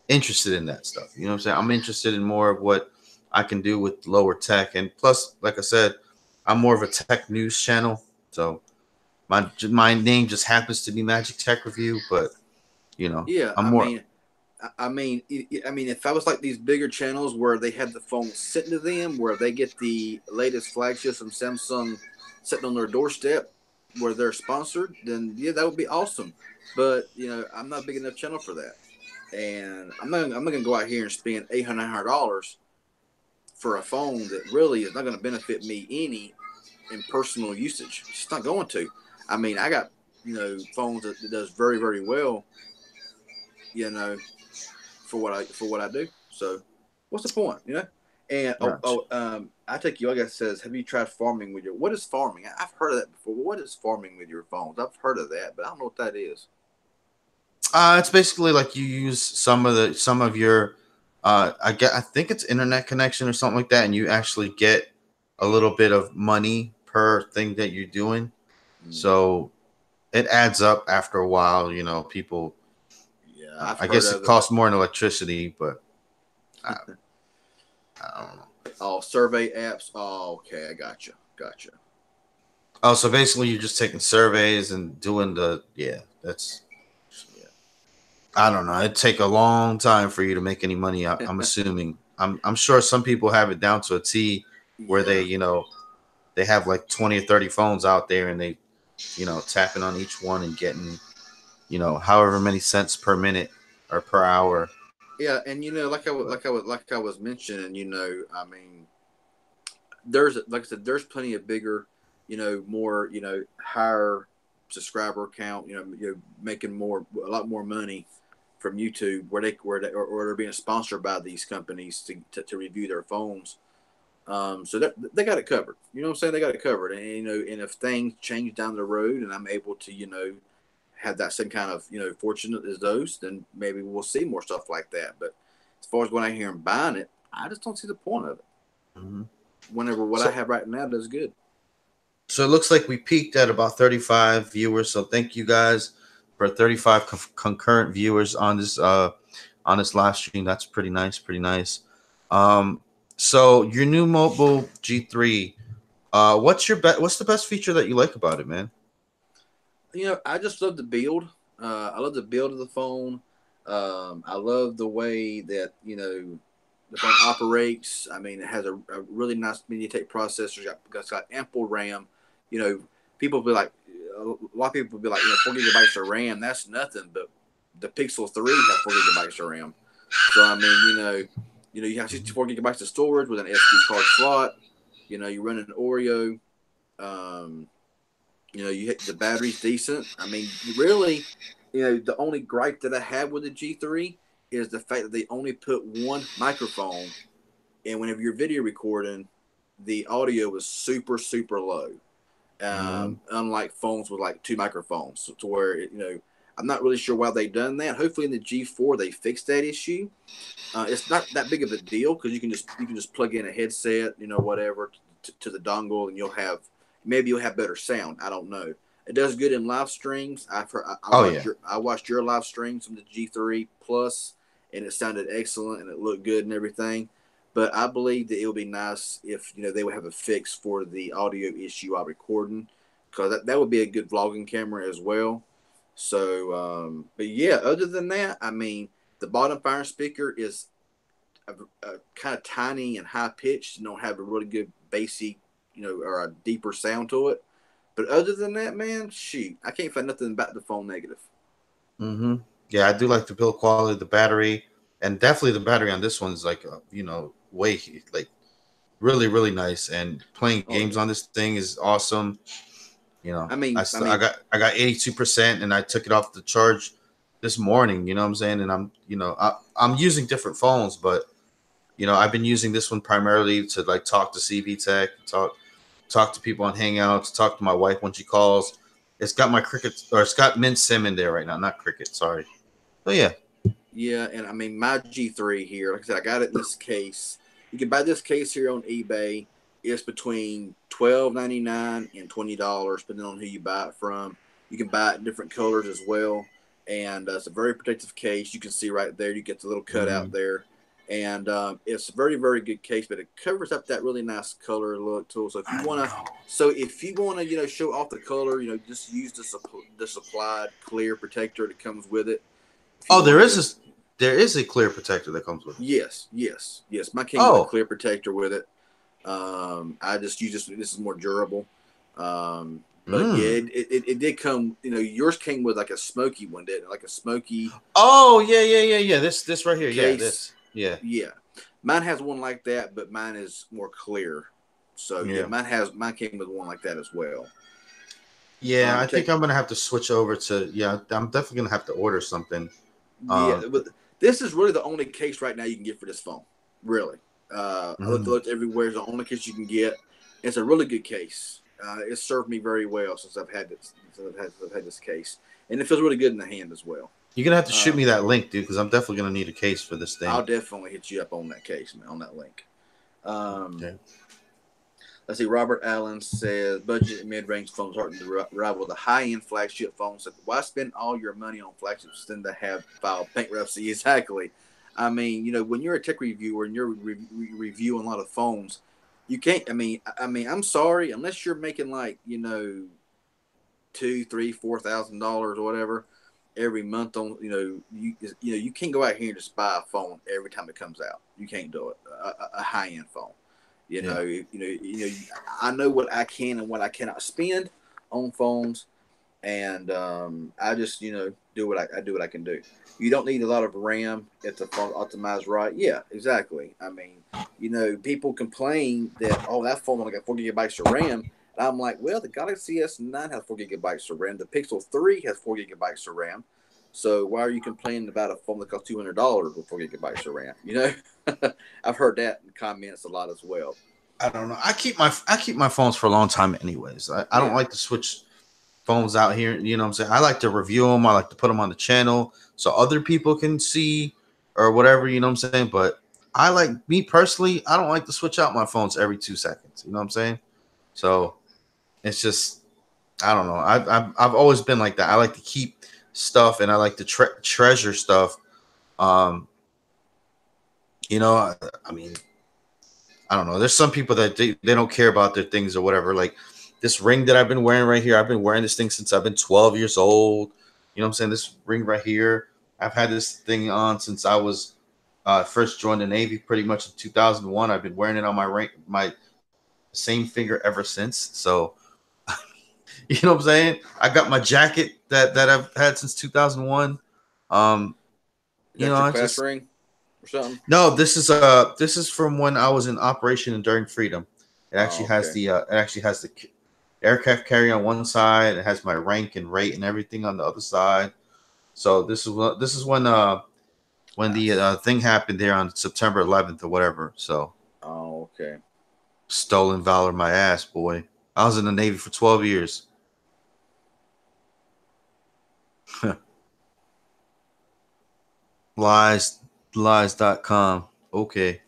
interested in that stuff. You know what I'm saying? I'm interested in more of what I can do with lower tech, and plus, like I said, I'm more of a tech news channel. So my name just happens to be Magic Tech Review, but I'm more. I mean, if I was like these bigger channels where they have the phone sitting to them, where they get the latest flagships from Samsung sitting on their doorstep, where they're sponsored, then yeah, that would be awesome. But I'm not a big enough channel for that, and I'm not gonna go out here and spend $800 for a phone that really is not going to benefit me any in personal usage. It's just not going to. I mean, I got phones that does very, very well. For what I do. So, what's the point? And I take you. Like says, have you tried farming with your? What is farming? I've heard of that before. What is farming with your phones? I've heard of that, but I don't know what that is. It's basically like you use some of your I think it's internet connection or something like that, and you actually get a little bit of money per thing that you're doing. Mm. So it adds up after a while. People. Yeah, I've I heard guess it of it. costs more in electricity, but I don't know. Oh, survey apps. Oh, okay, I gotcha. Oh, so basically you're just taking surveys and doing that's Yeah, I don't know. It'd take a long time for you to make any money. I'm assuming. I'm sure some people have it down to a T where yeah, they have like 20 or 30 phones out there and they, tapping on each one and getting, however many cents per minute or per hour. yeah. And But like I was mentioning, I mean, there's like I said, there's plenty of bigger, more, higher subscriber count, making a lot more money from YouTube or they're being sponsored by these companies to review their phones. So they got it covered. You know what I'm saying? They got it covered. And and if things change down the road and I'm able to, have that same kind of, fortunate as those, then maybe we'll see more stuff like that. But as far as when I hear them buying it, I just don't see the point of it. mhm. Whenever what I so have right now does good. so it looks like we peaked at about 35 viewers. So thank you guys for 35 concurrent viewers on this live stream. That's pretty nice, pretty nice. Um, so your new mobile G3, what's the best feature that you like about it, man? I just love the build. I love the build of the phone. I love the way that the phone operates. I mean, it has a really nice MediaTek processor. It's got ample RAM. You know, people be like, a lot of people be like, 4 gigabytes of RAM. That's nothing. But the Pixel 3 have 4 gigabytes of RAM. So I mean, you have 64 gigabytes of storage with an SD card slot. You run an Oreo. Um, you hit the battery's decent. I mean, really, the only gripe that I have with the G3 is the fact that they only put one microphone, and whenever you're video recording, the audio was super super low. Mm, Unlike phones with like two microphones, so to where I'm not really sure why they done that. Hopefully, in the G4 they fixed that issue. It's not that big of a deal because you can just plug in a headset, whatever, to the dongle, and you'll have better sound. I don't know. It does good in live streams. oh yeah. I watched your live streams from the G3 Plus, and it sounded excellent and it looked good and everything. But I believe that it would be nice if they would have a fix for the audio issue while recording, because that would be a good vlogging camera as well. So, but yeah, other than that, I mean, the bottom fire speaker is a kind of tiny and high pitched and don't have a really good bassy, or a deeper sound to it. But other than that, man, shoot, I can't find nothing about the phone negative. Mm-hmm. Yeah, I do like the build quality, the battery, and definitely the battery on this one's like, way like really, really nice. And playing Oh games yeah. on this thing is awesome. I mean, I I mean, got 82%, and I took it off the charge this morning. You know what I'm saying? And I'm using different phones, but I've been using this one primarily to like talk to CB Tech, talk to people on Hangouts, talk to my wife when she calls. It's got Mint Sim in there right now, not Cricket. Sorry. But yeah. yeah, and I mean, my G3 here, like I said, I got it in this case. You can buy this case here on eBay. It's between $12.99 and $20, depending on who you buy it from. You can buy it in different colors as well, and it's a very protective case. You can see right there, you get the little Mm-hmm. cutout there, and it's a very very good case. But it covers up that really nice color look too. So if you wanna, show off the color, just use the supplied clear protector that comes with it. If you Oh, want to, there is a clear protector that comes with it. yes. My came with a Oh. clear protector with it. I just use this. This is more durable. But yeah, Mm. it did come. Yours came with like a smoky one, did it? Like a smoky Oh, yeah. This right here. Yeah, case. this. Yeah. Yeah, mine has one like that, but mine is more clear. So yeah, Yeah. mine came with one like that as well. Yeah, I think Take I'm gonna have to switch over to I'm definitely gonna have to order something. Yeah, But, but this is really the only case right now you can get for this phone. Really, I mhm. looked everywhere. It's the only case you can get. It's a really good case. It served me very well since I've had this. Since I've had this case, and it feels really good in the hand as well. You're gonna have to shoot me that link, dude, because I'm definitely gonna need a case for this thing. I'll definitely hit you up on that case, man, on that link. Let's see. Robert Allen says budget and mid-range phones starting to rival the high-end flagship phones. So why spend all your money on flagships than to have file bankruptcy? Exactly. I mean, you know, when you're a tech reviewer and you're reviewing a lot of phones, you can't. I mean, I'm sorry, unless you're making like, you know, $2,000, $3,000, $4,000 or whatever every month on, you can't go out here and just buy a phone every time it comes out. You can't do it. A high-end phone. I know what I can and what I cannot spend on phones, and I just do what I do what I can do. You don't need a lot of RAM if the phone optimized right. Yeah, exactly. I mean, people complain that that phone only got 4 gigabytes of RAM. And I'm like, well, the Galaxy S9 has 4 gigabytes of RAM. The Pixel 3 has 4 gigabytes of RAM. So why are you complaining about a phone that costs $200 with 4 gigabytes of RAM? I've heard that in comments a lot as well. I don't know. I keep my phones for a long time, anyways. I don't like to switch phones out here. You know what I'm saying? I like to review them. I like to put them on the channel so other people can see or whatever. You know what I'm saying? But me personally, I don't like to switch out my phones every 2 seconds. You know what I'm saying? So it's just, I don't know. I've always been like that. I like to keep stuff and I like to treasure stuff. I mean, I don't know. There's some people that they don't care about their things or whatever. Like this ring that I've been wearing right here. I've been wearing this thing since I've been 12 years old. You know what I'm saying? This ring right here. I've had this thing on since I was first joined the Navy, pretty much in 2001. I've been wearing it on my same finger ever since. So, you know what I'm saying? I got my jacket that I've had since 2001. Your class ring or something? No, this is from when I was in Operation Enduring Freedom. It actually has the aircraft carrier on one side. It has my rank and rate and everything on the other side. So this is when the thing happened there on September 11th or whatever. So. Oh, okay. Stolen valor, my ass, boy. I was in the Navy for 12 years. Lies.com. Okay.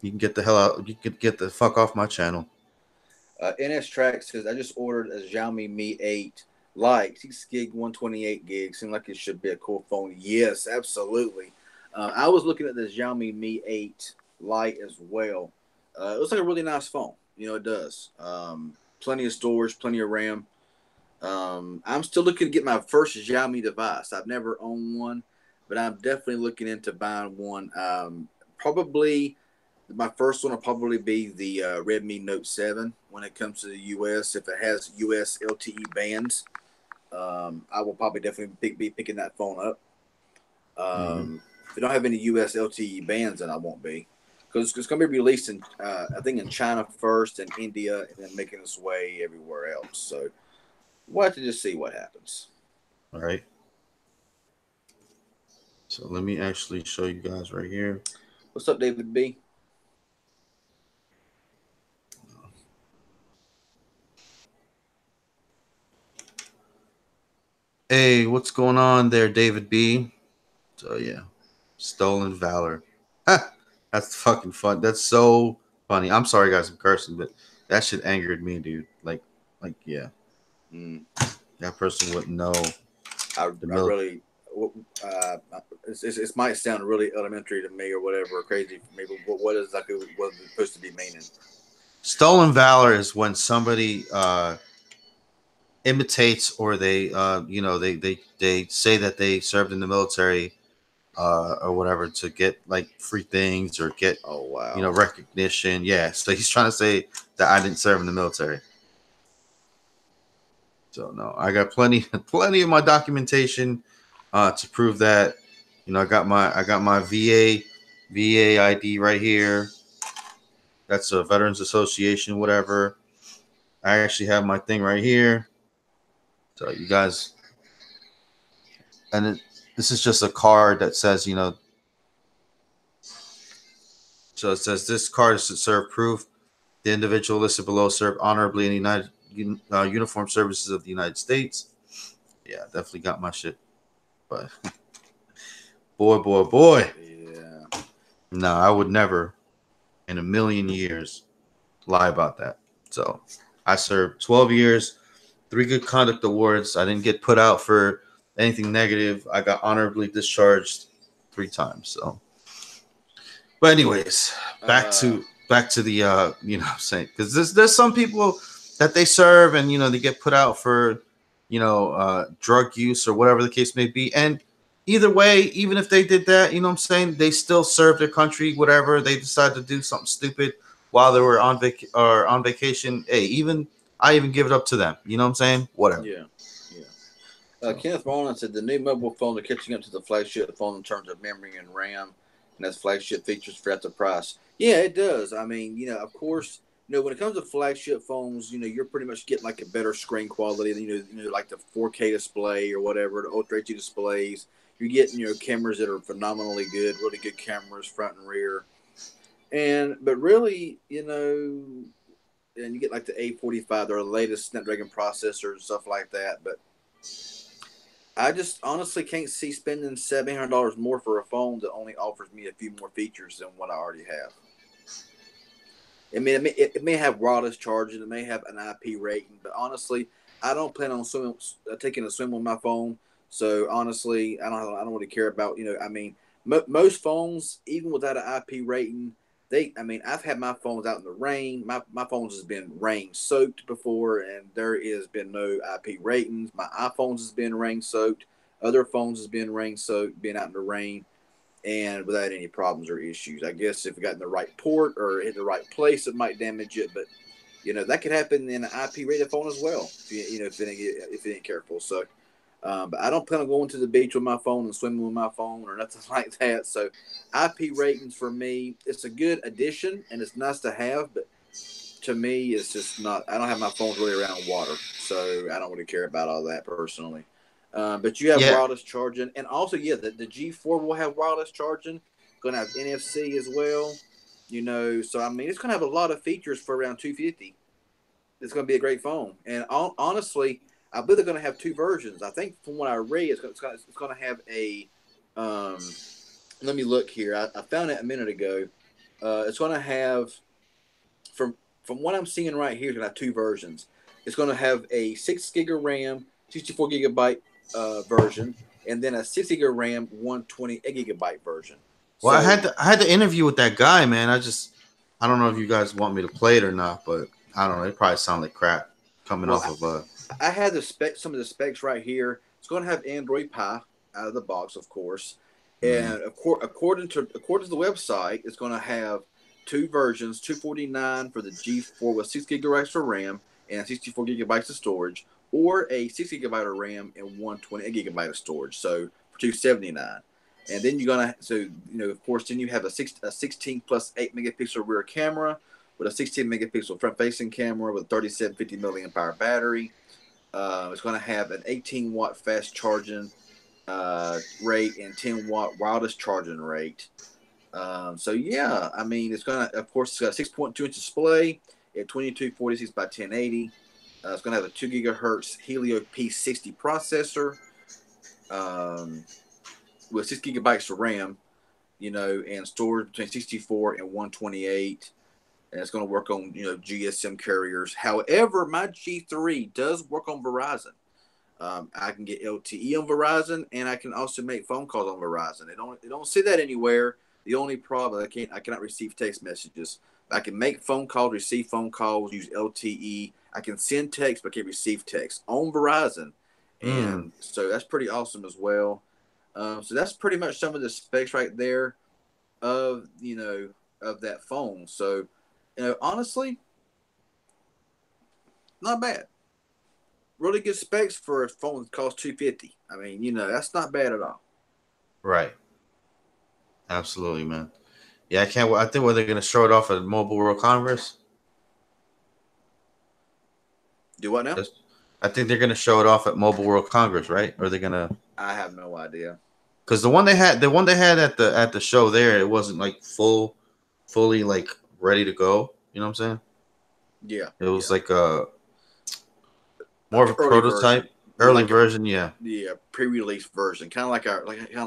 You can get the hell out. You can get the fuck off my channel. NS Track says, I just ordered a Xiaomi Mi 8 Lite, 6 gig, 128 gig. Seems like it should be a cool phone. Yes, absolutely. I was looking at the Xiaomi Mi 8 Lite as well. It looks like a really nice phone. It does. Plenty of storage, plenty of RAM. I'm still looking to get my first Xiaomi device. I've never owned one, but I'm definitely looking into buying one. Probably my first one will probably be the Redmi Note 7 when it comes to the US. If it has US LTE bands, I will probably definitely be picking that phone up. If it don't have any US LTE bands, then I won't be. Because it's going to be released in, I think, in China first, and India, and then making its way everywhere else. So we'll have to just see what happens. All right. So let me actually show you guys right here. What's up, David B? Hey, what's going on there, David B? So yeah, stolen valor. That's fucking fun. That's so funny. I'm sorry, guys, I'm cursing, but that shit angered me, dude. Like, yeah. That person wouldn't know. It might sound really elementary to me or whatever, or crazy for me, but what is like what it's supposed to be meaning? Stolen valor is when somebody imitates or they they say that they served in the military or whatever to get like free things or get recognition. Yeah, so he's trying to say that I didn't serve in the military. So no, I got plenty of my documentation to prove that. I got my VA ID right here. That's a Veterans Association, whatever. I actually have my thing right here. So you guys, and this is just a card that says, so it says this card is to serve proof the individual listed below served honorably in the Uniformed Services of the United States. Yeah, definitely got my shit. But boy. Yeah. No, I would never in a million years lie about that. So I served 12 years, 3 good conduct awards. I didn't get put out for anything negative. I got honorably discharged 3 times. So, but anyways, back to the you know what I'm saying, because there's some people that they serve and they get put out for drug use or whatever the case may be. And either way, even if they did that, what I'm saying, they still serve their country. Whatever they decide to do something stupid while they were on vacation, hey, I even give it up to them. You know what I'm saying? Whatever. Yeah. Kenneth Marlin said the new mobile phones are catching up to the flagship phone in terms of memory and RAM, and that's flagship features for at the price. Yeah, it does. I mean, of course, when it comes to flagship phones, you're pretty much getting like a better screen quality than like the 4K display or whatever, the Ultra HD displays. You're getting cameras that are phenomenally good, really good cameras, front and rear, but really, and you get like the A45, their latest Snapdragon processors and stuff like that, but I just honestly can't see spending $700 more for a phone that only offers me a few more features than what I already have. I mean, it may have wireless charging, it may have an IP rating, but honestly, I don't plan on taking a swim on my phone. So honestly, I don't really care about I mean, most phones, even without an IP rating, I've had my phones out in the rain. My phones has been rain soaked before, and there has been no IP ratings. My iPhones has been rain soaked. Other phones has been rain soaked, been out in the rain, and without any problems or issues. I guess if it got in the right port or hit the right place, it might damage it, but that could happen in an IP rated phone as well. If it ain't careful. So. But I don't plan on going to the beach with my phone and swimming with my phone or nothing like that. So IP ratings for me, it's a good addition and it's nice to have, but to me, it's just not. I don't have my phone really around water, so I don't really care about all that personally. But you have Yeah. wireless charging, and also, the G4 will have wireless charging. Going to have NFC as well. So I mean, it's going to have a lot of features for around 250. It's going to be a great phone, and honestly, I believe they're going to have 2 versions. I think from what I read, it's going to have a. Let me look here. I found it a minute ago. It's going to have from what I'm seeing right here, it's going to have 2 versions. It's going to have a 6 gig of RAM, 64 gigabyte version, and then a 6 gig of RAM, 128 gigabyte version. Well, So I had the interview with that guy, man. I don't know if you guys want me to play it or not, but I don't know. It probably sounds like crap coming off of I had some of the specs right here. It's going to have Android Pie out of the box, of course, and according to the website, it's going to have 2 versions: 249 for the G4 with 6 gigabytes of RAM and 64 gigabytes of storage, or a 6 gigabyte of RAM and 128 gigabyte of storage. So for 279. And then you're gonna, of course, then you have a 16 plus 8 megapixel rear camera with a 16 megapixel front facing camera with a 3750 milliamp hour battery. It's going to have an 18-watt fast charging rate and 10-watt wireless charging rate. So yeah, I mean, it's going to, of course, it's got a 6.2-inch display at 2246 by 1080. It's going to have a 2 gigahertz Helio P60 processor with 6 gigabytes of RAM, and storage between 64 and 128. And it's going to work on GSM carriers. However, my G3 does work on Verizon. I can get LTE on Verizon, and I can also make phone calls on Verizon. They don't see that anywhere. The only problem I cannot receive text messages. I can make phone calls, receive phone calls, use LTE. I can send text, but can't receive text on Verizon, and so that's pretty awesome as well. So that's pretty much some of the specs right there of of that phone. So. Honestly, not bad. Really good specs for a phone that costs $250. I mean, that's not bad at all. right. Absolutely, man. Yeah, I can't. I think they're gonna show it off at Mobile World Congress. Do what now? I think they're gonna show it off at Mobile World Congress, right? Or are they gonna? I have no idea. Because the one they had at the show there, it wasn't like fully like ready to go. You know what I'm saying? Yeah. It was like more of a early prototype. version. Early version, yeah. Yeah, pre-release version, kind of like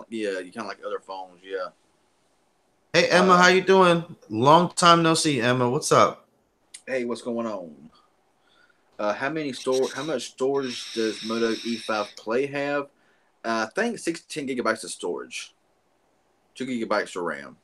you kind of like other phones, yeah. Hey Emma, how you doing? Long time no see, Emma. What's up? Hey, what's going on? How much storage does Moto E5 Play have? I think 16 gigabytes of storage, 2 gigabytes of RAM.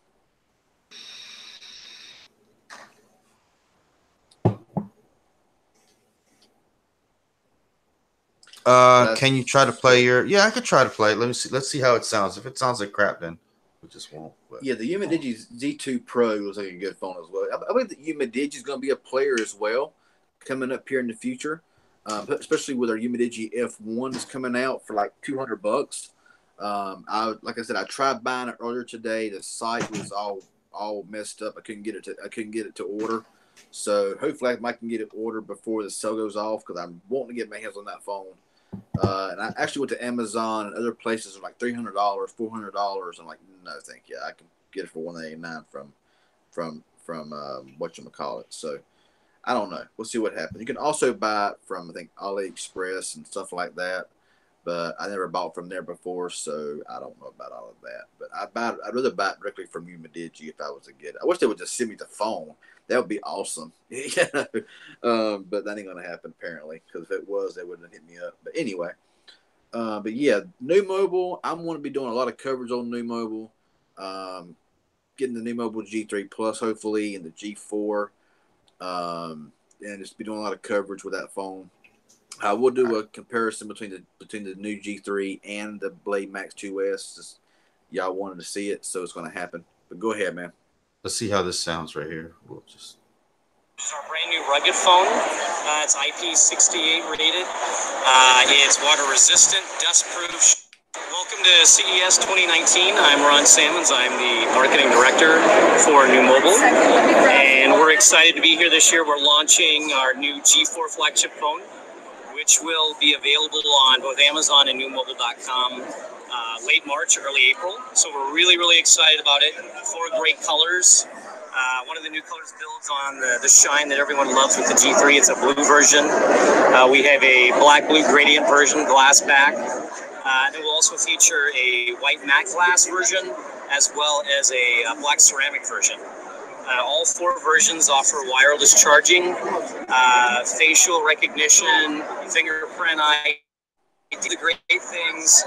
Can you try to play your? Yeah, I could try to play it. Let me see. Let's see how it sounds. If it sounds like crap, then we just won't. But. Yeah, the Umidigi Z2 Pro looks like a good phone as well. I believe the Umidigi is going to be a player as well, coming up here in the future, especially with our Umidigi F1 is coming out for like $200. Like I said, I tried buying it earlier today. The site was all messed up. I couldn't get it to order. So hopefully I can get it ordered before the sale goes off because I'm wanting to get my hands on that phone. And I actually went to Amazon and other places for like $300, $400. I'm like, no, thank you. I can get it for $189 from whatchamacallit. So I don't know. We'll see what happens. You can also buy it from I think AliExpress and stuff like that. But I never bought from there before, so I don't know about all of that. But I'd rather buy it directly from Umidigi if I was to get it. I wish they would just send me the phone. That would be awesome. But that ain't gonna happen apparently, because if it was, they wouldn't have hit me up. But anyway, but yeah, NUU Mobile. I'm going to be doing a lot of coverage on NUU Mobile. Getting the NUU Mobile G3 Plus hopefully, and the G4, and just be doing a lot of coverage with that phone. I will do a comparison between the new G3 and the Blade Max 2S. Just, y'all wanted to see it, so it's going to happen. But go ahead, man. Let's see how this sounds right here. We'll just. This is our brand new rugged phone. It's IP68 rated. It's water resistant, dust proof. Welcome to CES 2019. I'm Ron Sammons. I'm the marketing director for NUU Mobile, and we're excited to be here this year. We're launching our new G4 flagship phone, which will be available on both Amazon and NUUmobile.com late March, early April. So we're really, really excited about it. 4 great colors. One of the new colors builds on the shine that everyone loves with the G3. It's a blue version. We have a black-blue gradient version, glass back. And we'll also feature a white matte glass version, as well as a black ceramic version. All 4 versions offer wireless charging, facial recognition, fingerprint ID, the great things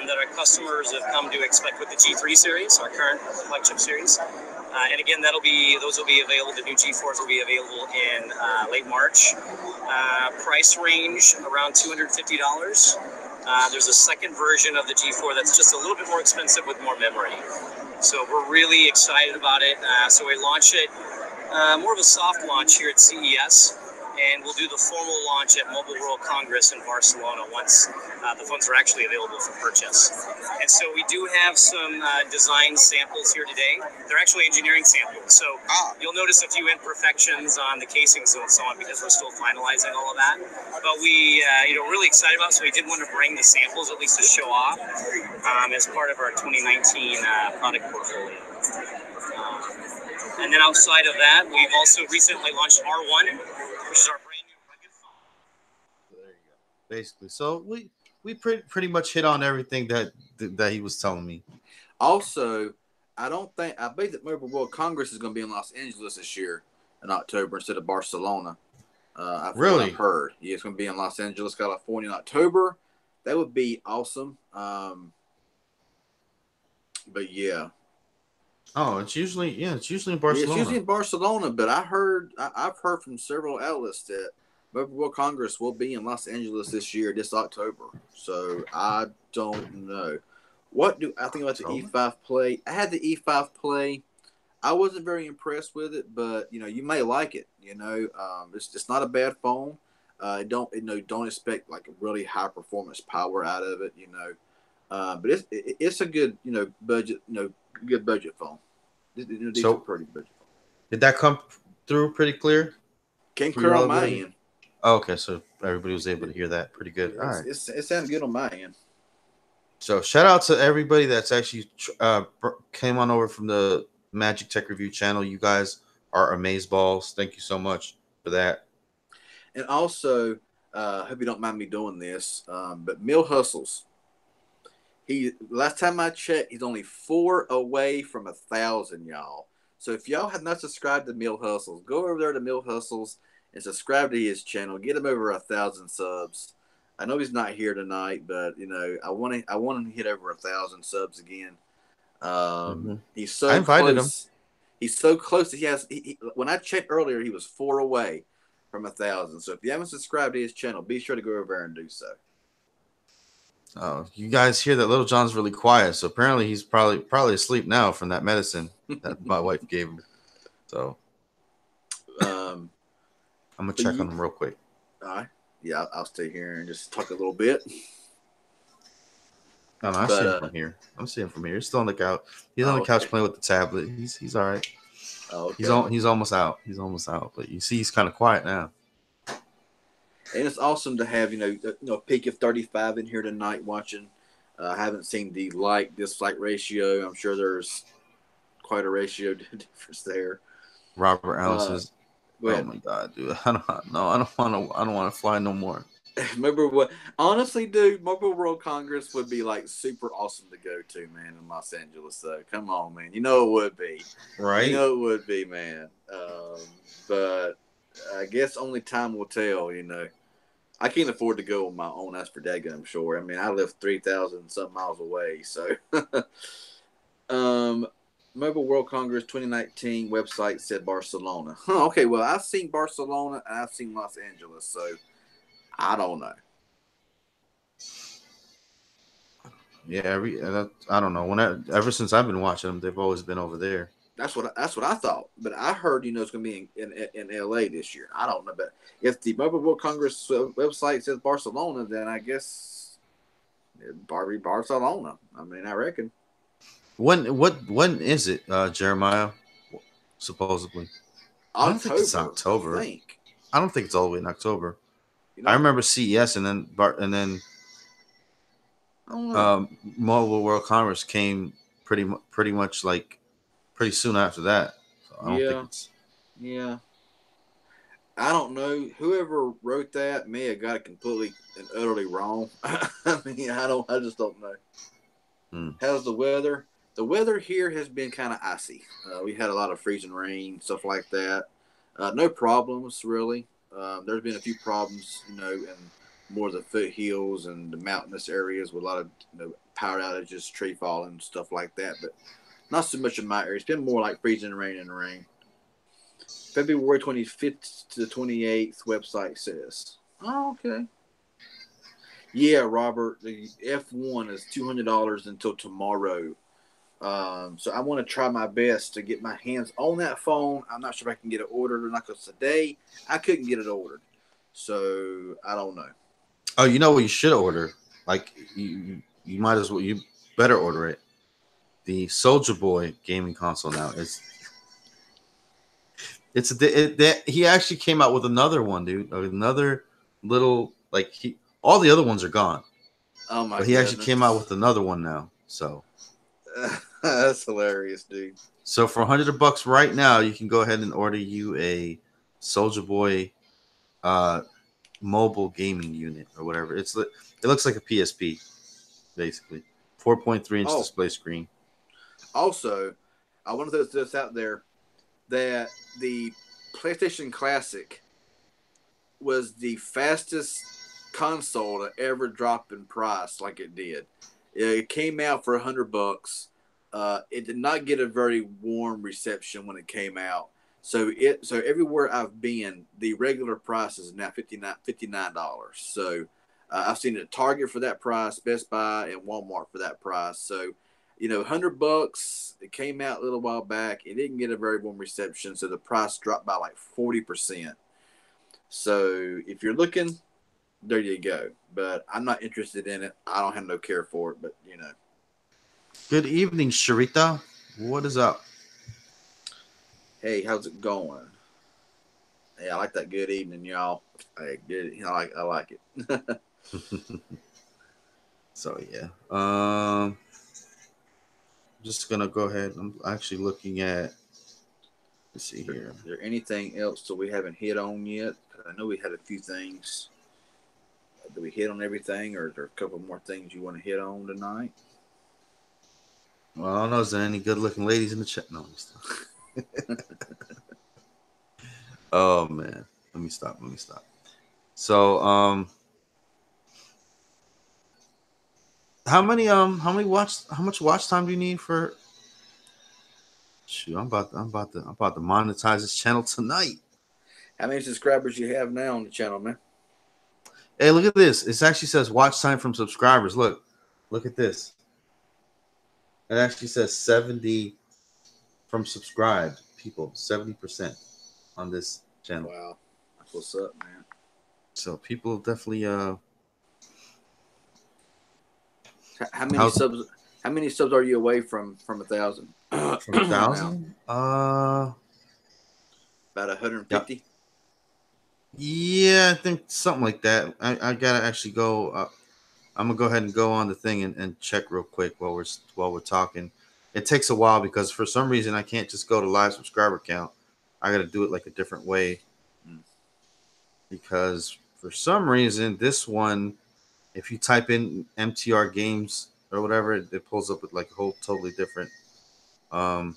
that our customers have come to expect with the G3 series, our current flagship series. And again, those will be available. The new G4s will be available in late March. Price range around $250. There's a second version of the G4 that's just a little bit more expensive with more memory. So we're really excited about it. So we launch it, more of a soft launch here at CES, and we'll do the formal launch at Mobile World Congress in Barcelona once the phones are actually available for purchase. And so we do have some design samples here today. They're actually engineering samples. So you'll notice a few imperfections on the casings and so on because we're still finalizing all of that. But we, really excited about it, so we did want to bring the samples at least to show off as part of our 2019 product portfolio. And then outside of that, we've also recently launched R1, which is our brand new rugged phone. There you go. Basically, so we pretty much hit on everything that he was telling me. Also, I believe that Mobile World Congress is going to be in Los Angeles this year in October instead of Barcelona. Really? I've heard. Yeah, it's going to be in Los Angeles, California in October. That would be awesome. But yeah. Oh, it's usually in Barcelona. Yeah, it's usually in Barcelona, but I've heard from several outlets that Mobile World Congress will be in Los Angeles this October. So I don't know. What do I think about the E5 Play? I had the E5 Play. I wasn't very impressed with it, but you may like it. It's not a bad phone. Don't expect like a really high performance power out of it. But it's a good budget good budget phone. So pretty budget phone. Did that come through pretty clear? Came clear on my end. Oh, okay, so everybody was able to hear that pretty good. All right, it sounded good on my end. So shout out to everybody that's actually came on over from the Magic Tech Review channel. You guys are amazeballs. Thank you so much for that. And also, hope you don't mind me doing this, but Mill Hustles. Last time I checked, he's only 4 away from 1,000, y'all. So if y'all have not subscribed to Mill Hustles, go over there to Mill Hustles and subscribe to his channel. Get him over 1,000 subs. I know he's not here tonight, but I want him to hit over 1,000 subs again. He's so I invited close. him. He's so close that when I checked earlier, he was 4 away from 1,000. So if you haven't subscribed to his channel, be sure to go over there and do so. Oh, you guys hear that Little John's really quiet, so apparently he's probably asleep now from that medicine that my wife gave him. So I'm gonna check on him real quick. All right. Yeah, I'll stay here and just talk a little bit. No, I see him from here. I'm seeing him from here. He's still on the couch. He's on the couch playing with the tablet. He's all right. Oh, okay. He's almost out. He's almost out. But you see, he's kind of quiet now. And it's awesome to have peak of 35 in here tonight watching. I haven't seen the dislike ratio. I'm sure there's quite a ratio difference there. Robert Allen says, "Oh my God, dude! I don't want to fly no more." Remember what? Honestly, dude, Mobile World Congress would be super awesome to go to, man, in Los Angeles. Though, come on, man, it would be, right? It would be, man. But I guess only time will tell. I can't afford to go on my own. That's for daggone, I'm sure. I mean, I live 3,000 some miles away, so. Mobile World Congress 2019 website said Barcelona. Okay, well, I've seen Barcelona and I've seen Los Angeles, so I don't know. Yeah, I don't know. Ever since I've been watching them, they've always been over there. That's what I thought, but I heard it's going to be in LA this year. I don't know, but if the Mobile World Congress website says Barcelona, then I guess it'd Barcelona. I mean, I reckon. When is it, Jeremiah? Supposedly, October, I don't think it's October. I don't think it's all the way in October. I remember CES and then Mobile World Congress came pretty much pretty soon after that. So I don't think it's. Yeah. I don't know. Whoever wrote that may have got it completely and utterly wrong. I mean, I just don't know. How's the weather? The weather here has been kind of icy. We had a lot of freezing rain, stuff like that. No problems, really. There's been a few problems, in more of the foothills and the mountainous areas with a lot of power outages, tree falling, stuff like that. But not so much in my area. It's been more like freezing rain and rain. February 25th to the 28th, website says. Oh, okay. Yeah, Robert, the F1 is $200 until tomorrow. So I want to try my best to get my hands on that phone. I'm not sure if I can get it ordered or not, because today I couldn't get it ordered. So I don't know. Oh, you know what you should order? Like you might as well. You better order it. The Soldier Boy gaming console now. He actually came out with another one, dude. Another little all the other ones are gone. Oh my! But he actually came out with another one now. So that's hilarious, dude. So for $100 right now, you can go ahead and order you a Soldier Boy mobile gaming unit or whatever. It looks like a PSP, basically. 4.3-inch display screen. Also, I want to throw this out there that the PlayStation Classic was the fastest console to ever drop in price like it did. It came out for $100. It did not get a very warm reception when it came out. So everywhere I've been, the regular price is now $59. So I've seen it at Target for that price, Best Buy, and Walmart for that price. So $100. It came out a little while back. It didn't get a very warm reception, so the price dropped by 40%. So if you're looking, there you go. But I'm not interested in it. I don't have no care for it, but Good evening, Sharita. What is up? Hey, how's it going? Hey, I like that. Good evening, y'all. Hey, good. I like it. So yeah. Just gonna go ahead. I'm actually looking at. Let's see here. Is there anything else that we haven't hit on yet? I know we had a few things. do we hit on everything, or is there a couple more things you want to hit on tonight? Well, I don't know. Is there any good-looking ladies in the chat? No. Oh man, let me stop. So, how much watch time do you need for? Shoot, I'm about to monetize this channel tonight. How many subscribers you have now on the channel, man? Hey, look at this. It actually says watch time from subscribers. Look at this. It actually says 70 from subscribed people, 70% on this channel. Wow, that's what's up, man. So people definitely How many subs? How many subs are you away from 1,000? From 1,000? About 150. Yeah, I think something like that. I gotta actually go. I'm gonna go ahead and go on the thing and check real quick while we're talking. It takes a while because for some reason I can't just go to live subscriber count. I gotta do it like a different way because for some reason this one, if you type in MTR games or whatever, it pulls up with like a whole totally different. You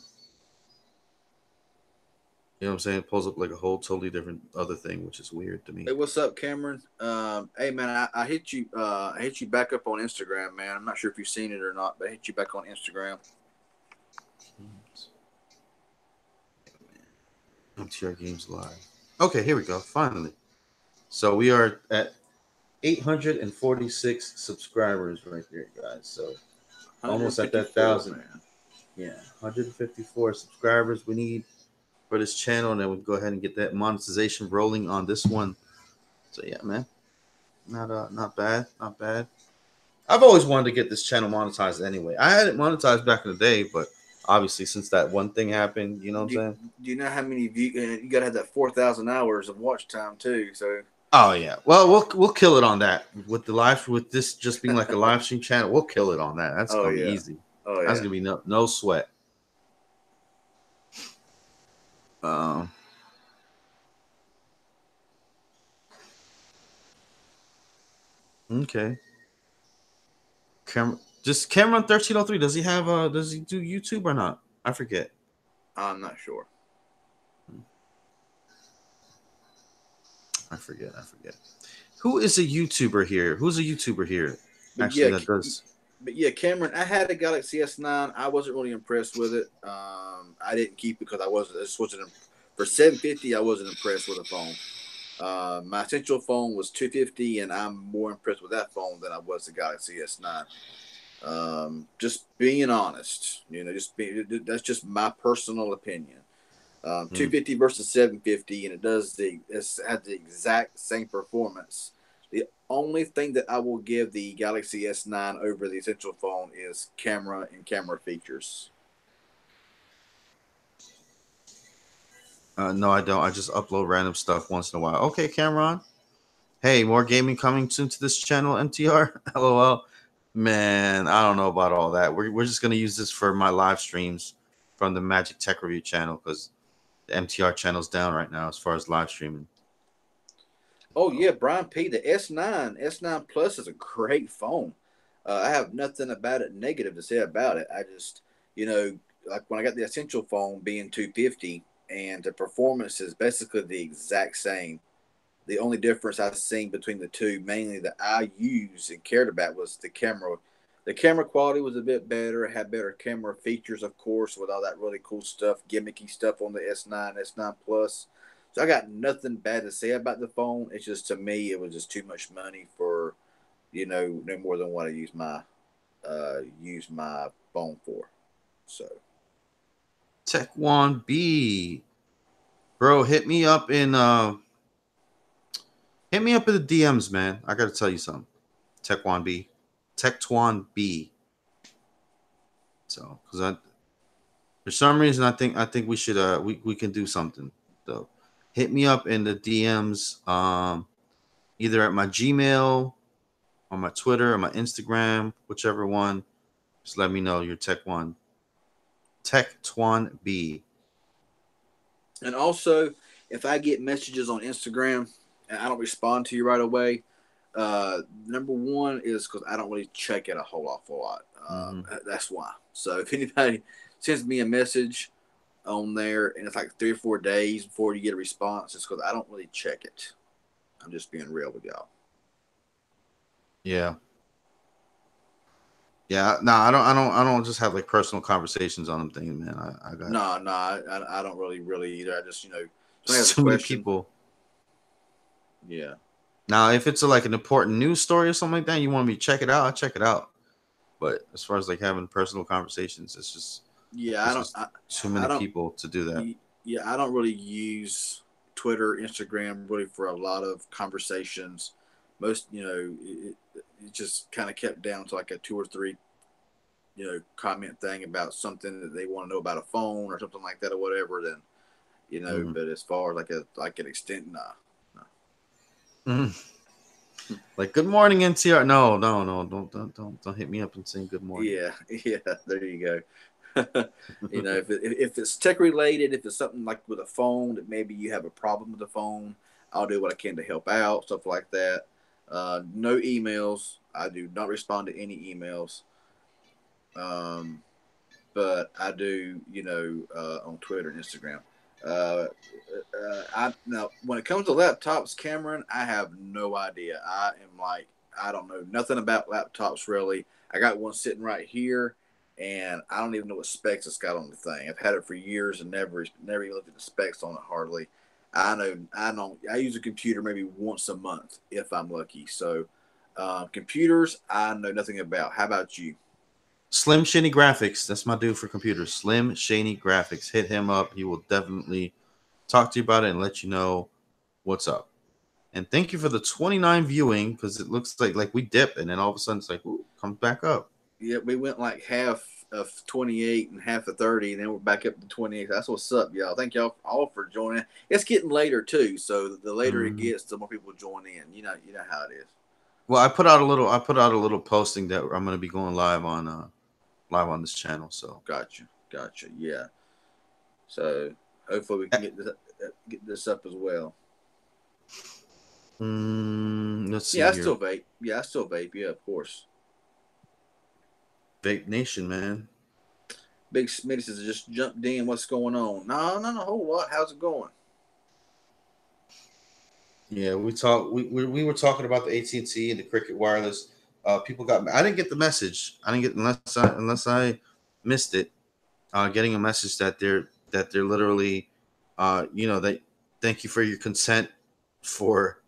know what I'm saying? It pulls up like a whole totally different other thing, which is weird to me. Hey, what's up, Cameron? Hey, man, I hit you. I hit you back up on Instagram, man. I'm not sure if you've seen it or not, but I hit you back on Instagram. MTR Games Live. Okay, here we go. Finally. So we are at 846 subscribers right there, guys. So almost at that 1,000. Man. Yeah, 154 subscribers we need for this channel, and then we'll go ahead and get that monetization rolling on this one. So yeah, man, not bad. I've always wanted to get this channel monetized anyway. I had it monetized back in the day, but obviously since that one thing happened, you know what I'm saying? Do you know how many views? You got to have that 4,000 hours of watch time too. So. Oh yeah. Well, we'll kill it on that with this just being like a live stream channel. We'll kill it on that. That's gonna be easy. Oh yeah. That's gonna be no sweat. Okay. Cameron 1303. Does he do YouTube or not? I forget. I'm not sure. I forget. Who is a YouTuber here? Who's a YouTuber here? But actually, that does. But yeah, Cameron, I had a Galaxy S9. I wasn't really impressed with it. I didn't keep it because I wasn't for $750. I wasn't impressed with the phone. My essential phone was $250, and I'm more impressed with that phone than I was the Galaxy S9. Just being honest, that's just my personal opinion. $250 versus $750, and it has the exact same performance. The only thing that I will give the Galaxy S9 over the essential phone is camera and camera features. No, I don't. I just upload random stuff once in a while. Okay, Cameron. Hey, more gaming coming soon to this channel, MTR. LOL. Man, I don't know about all that. We're just gonna use this for my live streams from the Magic Tech Review channel because the MTR channel's down right now as far as live streaming. Oh yeah, Brian P. The S9 Plus is a great phone. I have nothing about it negative to say about it. I just, like when I got the essential phone being $250, and the performance is basically the exact same. The only difference I've seen between the two, mainly that I used and cared about, was the camera. The camera quality was a bit better. It had better camera features, of course, with all that really cool stuff, gimmicky stuff on the S9, S9 Plus. So I got nothing bad to say about the phone. It's just, to me, it was just too much money for, no more than what I use my phone for. So. Tech One B, bro, hit me up in the DMs, man. I gotta tell you something. Tech One B. So, because for some reason I think we should we can do something. So, hit me up in the DMs, either at my Gmail, on my Twitter, or my Instagram, whichever one. Just let me know you're Tech Twan B. And also, if I get messages on Instagram and I don't respond to you right away, Number one is because I don't really check it a whole awful lot. Mhm. That's why. So if anybody sends me a message on there and it's like 3 or 4 days before you get a response, it's because I don't really check it. I'm just being real with y'all. Yeah. Yeah, no, I don't just have like personal conversations on them things, man. I got No, I don't really either. I just somebody has a too many question. people. Yeah, Now, if it's like an important news story or something like that, you want me to check it out, I'll check it out. But as far as like having personal conversations, yeah. it's just too I many don't. people to do that. Yeah, I don't really use Twitter, Instagram really for a lot of conversations. Most, it just kind of kept down to like a 2 or 3 comment thing about something that they want to know about a phone or something like that or whatever. Then Hmm. but as far as like an extent, nah. Hmm. Like good morning, NTR. No, no, no, don't hit me up and saying good morning. Yeah, yeah. There you go. If it's tech related, if it's something like with a phone that maybe you have a problem with the phone, I'll do what I can to help out, stuff like that. No emails. I do not respond to any emails. Um, but I do, on Twitter and Instagram. Uh, I now when it comes to laptops, Cameron, I have no idea. I don't know nothing about laptops really. I got one sitting right here, and I don't even know what specs it's got on the thing. I've had it for years and never even looked at the specs on it hardly. I use a computer maybe once a month if I'm lucky. So computers I know nothing about. How about you? Slim Shady Graphics, that's my dude for computers. Slim Shady Graphics. Hit him up. He will definitely talk to you about it and let you know what's up. And thank you for the 29 viewing because it looks like we dip and then all of a sudden it's like ooh, comes back up. Yeah, we went like half of 28 and half of 30, and then we're back up to 28. That's what's up, y'all. Thank y'all all for joining. It's getting later too, so the later it Mm. gets, the more people join in. You know how it is. Well, I put out a little posting that I'm gonna be going live on this channel. So Gotcha. Yeah. So hopefully we can get this up as well. let's see Yeah, I here. still vape. Yeah, I still vape. Yeah, of course. Vape Nation, man. Big Smitty says just jumped in. What's going on? No, not a whole lot. How's it going? Yeah, we were talking about the AT&T and the Cricket Wireless. People got I didn't get the message. I didn't get unless I missed it. Getting a message that they're literally, they thank you for your consent for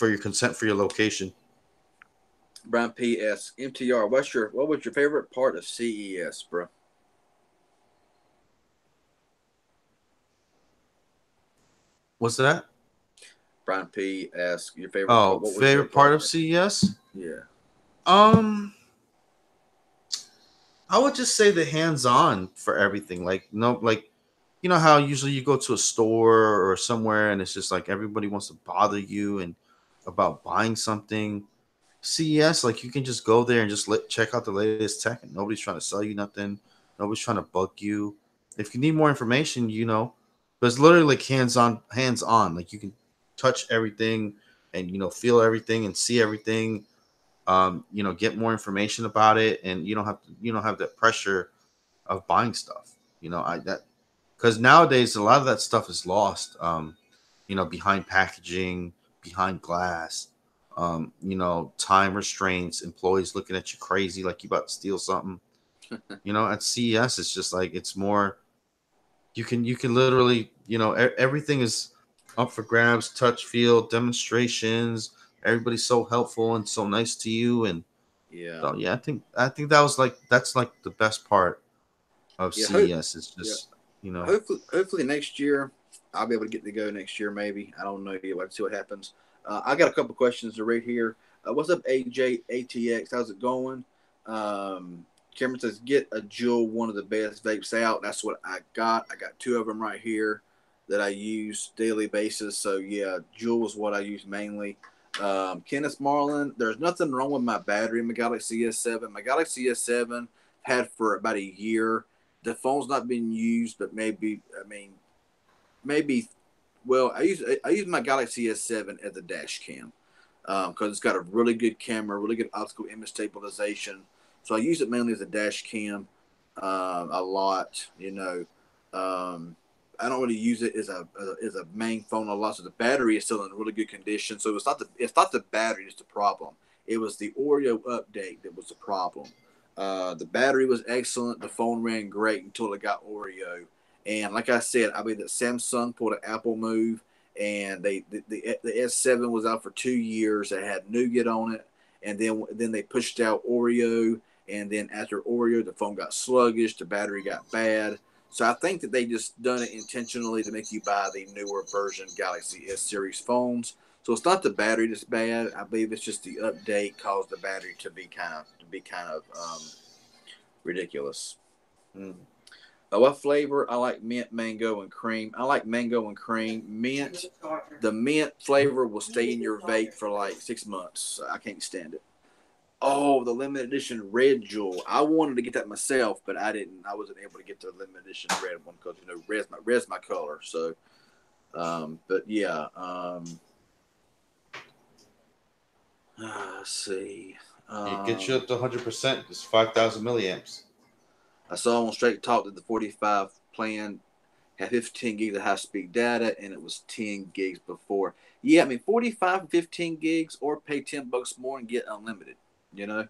your consent for your location. Brian P asks MTR. What was your favorite part of CES, bro? What's that? Brian P asks your favorite part. Oh, What was your favorite favorite part? part of CES? Yeah. Um, I would just say the hands-on for everything. Like no, like you know how usually you go to a store or somewhere and it's just like everybody wants to bother you and about buying something. CES, like you can just go there and just check out the latest tech, and nobody's trying to sell you nothing. Nobody's trying to bug you. If you need more information, but it's literally like hands on. Like you can touch everything and feel everything and see everything. Get more information about it, and you don't have that pressure of buying stuff. I that because nowadays a lot of that stuff is lost. Behind packaging, behind glass. Time restraints, employees looking at you crazy like you about to steal something. At CES, it's just like it's more. You can literally everything is up for grabs. Touch, feel, demonstrations. Everybody's so helpful and so nice to you, and Yeah. so yeah, I think that's like the best part of Yeah. CES. It's Yeah. just Hopefully next year I'll be able to get to go next year. Maybe I don't know yet. Let's see what happens. I got a couple questions to read here. What's up, AJ ATX? How's it going? Cameron says get a Jewel, one of the best vapes out. That's what I got. I got 2 of them right here that I use daily basis. So yeah, Jewel is what I use mainly. Kenneth Marlin, there's nothing wrong with my battery in my Galaxy S7. My Galaxy S7 had for about a year. The phone's not being used, but maybe Well, I use my Galaxy S7 as a dash cam because it's got a really good camera, really good optical image stabilization. So I use it mainly as a dash cam a lot. I don't really use it as a main phone a lot. So the battery is still in really good condition. So it's not the battery that's the problem. It was the Oreo update that was the problem. The battery was excellent. The phone ran great until it got Oreo. And like I said, I mean that Samsung pulled an Apple move, and the S7 was out for 2 years. It had nougat on it, and then they pushed out Oreo, and then after Oreo, the phone got sluggish, the battery got bad. So I think that they just done it intentionally to make you buy the newer version Galaxy S series phones. So it's not the battery that's bad. I believe it's just the update caused the battery to be kind of ridiculous. Mm. What flavor? I like mint, mango, and cream. I like mango and cream. Mint. The mint flavor will stay in your vape for like 6 months. I can't stand it. Oh, the limited edition red jewel. I wanted to get that myself, but I didn't. I wasn't able to get the limited edition red one because red's my color. So, but yeah. Let's see. It gets you up to 100%. It's 5,000 milliamps. I saw on Straight Talk that the 45 plan had 15 gigs of high speed data, and it was 10 gigs before. Yeah, I mean 45 and 15 gigs, or pay $10 more and get unlimited. You know.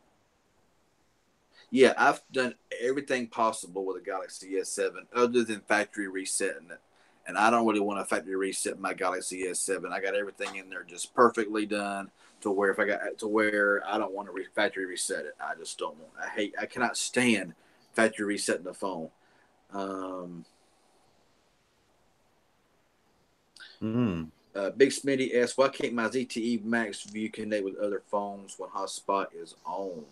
Yeah, I've done everything possible with a Galaxy S7 other than factory resetting it. And I don't really want to factory reset my Galaxy S7. I got everything in there just perfectly done to where I don't want to factory reset it. I just don't want. I cannot stand factory resetting the phone. Big Smitty asks, why can't my ZTE Max View connect with other phones when hotspot is on?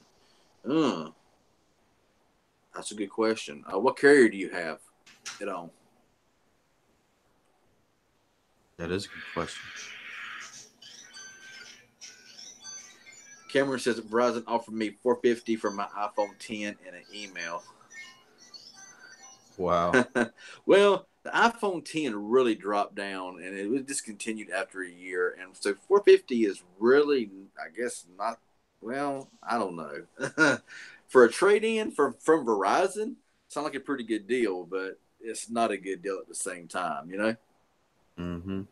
That's a good question. What carrier do you have it on? That is a good question. Cameron says Verizon offered me $450 for my iPhone 10 in an email. Wow. Well, the iPhone 10 really dropped down, and it was discontinued after a year. And so $450 is really, I guess, not. Well, I don't know. For a trade-in from Verizon, sounds like a pretty good deal, but it's not a good deal at the same time, you know? Mm-hmm.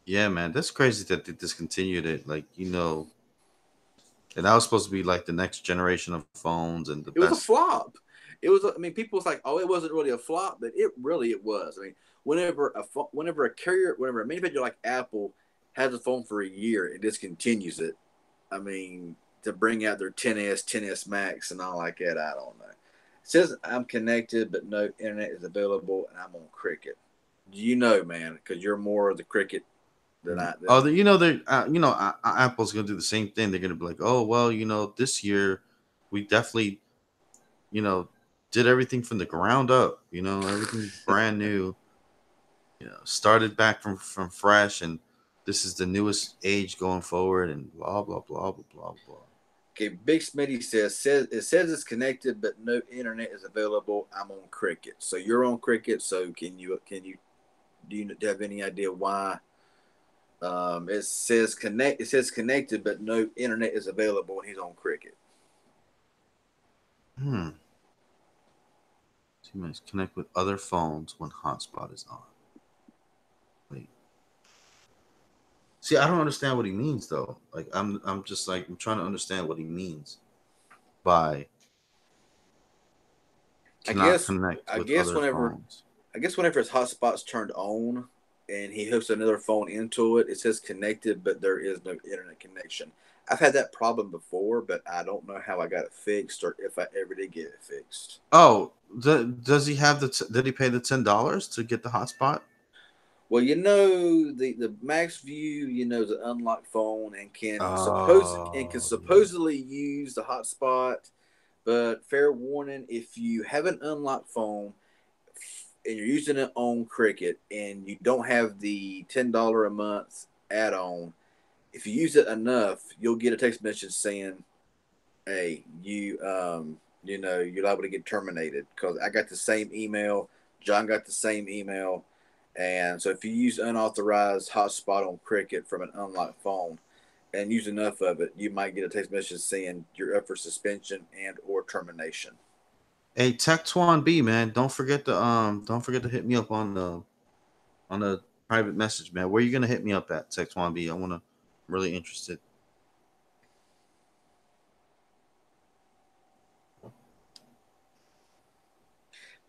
Yeah, man, that's crazy that they discontinued it. Like, and that was supposed to be like the next generation of phones and the It was a best. flop. It was. I mean, people was like, "Oh, it wasn't really a flop," but it was. I mean, whenever a manufacturer like Apple has a phone for a year and discontinues it, I mean, to bring out their 10s, 10s Max, and all like that, I don't know. It says I'm connected, but no internet is available, and I'm on Cricket. Do you know, man? Because you're more of the Cricket than I. Oh, they're Apple's gonna do the same thing. They're gonna be like, oh well, this year we definitely, you know, did everything from the ground up. Everything's brand new. Started back from fresh, and this is the newest age going forward, and blah blah blah blah blah blah. Okay, Big Smitty says it says it's connected, but no internet is available. I'm on Cricket, so you're on Cricket. So do you have any idea why? It says connect. It says connected, but no internet is available, and he's on Cricket. So you must connect with other phones when hotspot is on. Wait. See, I don't understand what he means though. Like I'm just like I'm trying to understand what he means by cannot connect with other phones. I guess whenever his hotspot's turned on and he hooks another phone into it, it says connected, but there is no internet connection. I've had that problem before, but I don't know how I got it fixed or if I ever did get it fixed. Oh, does he have did he pay the $10 to get the hotspot? Well, the Max View, is an unlocked phone and can supposedly use the hotspot. But fair warning, if you have an unlocked phone and you're using it on Cricket and you don't have the $10 a month add-on, if you use it enough, you'll get a text message saying, "Hey, you're liable to get terminated." Because I got the same email John got the same email. And so if you use unauthorized hotspot on Cricket from an unlocked phone and use enough of it, you might get a text message saying you're up for suspension and or termination. Hey, Tech Twan B, man, don't forget to hit me up on the private message, man. Where you gonna hit me up at, Tech Twan B? I'm really interested.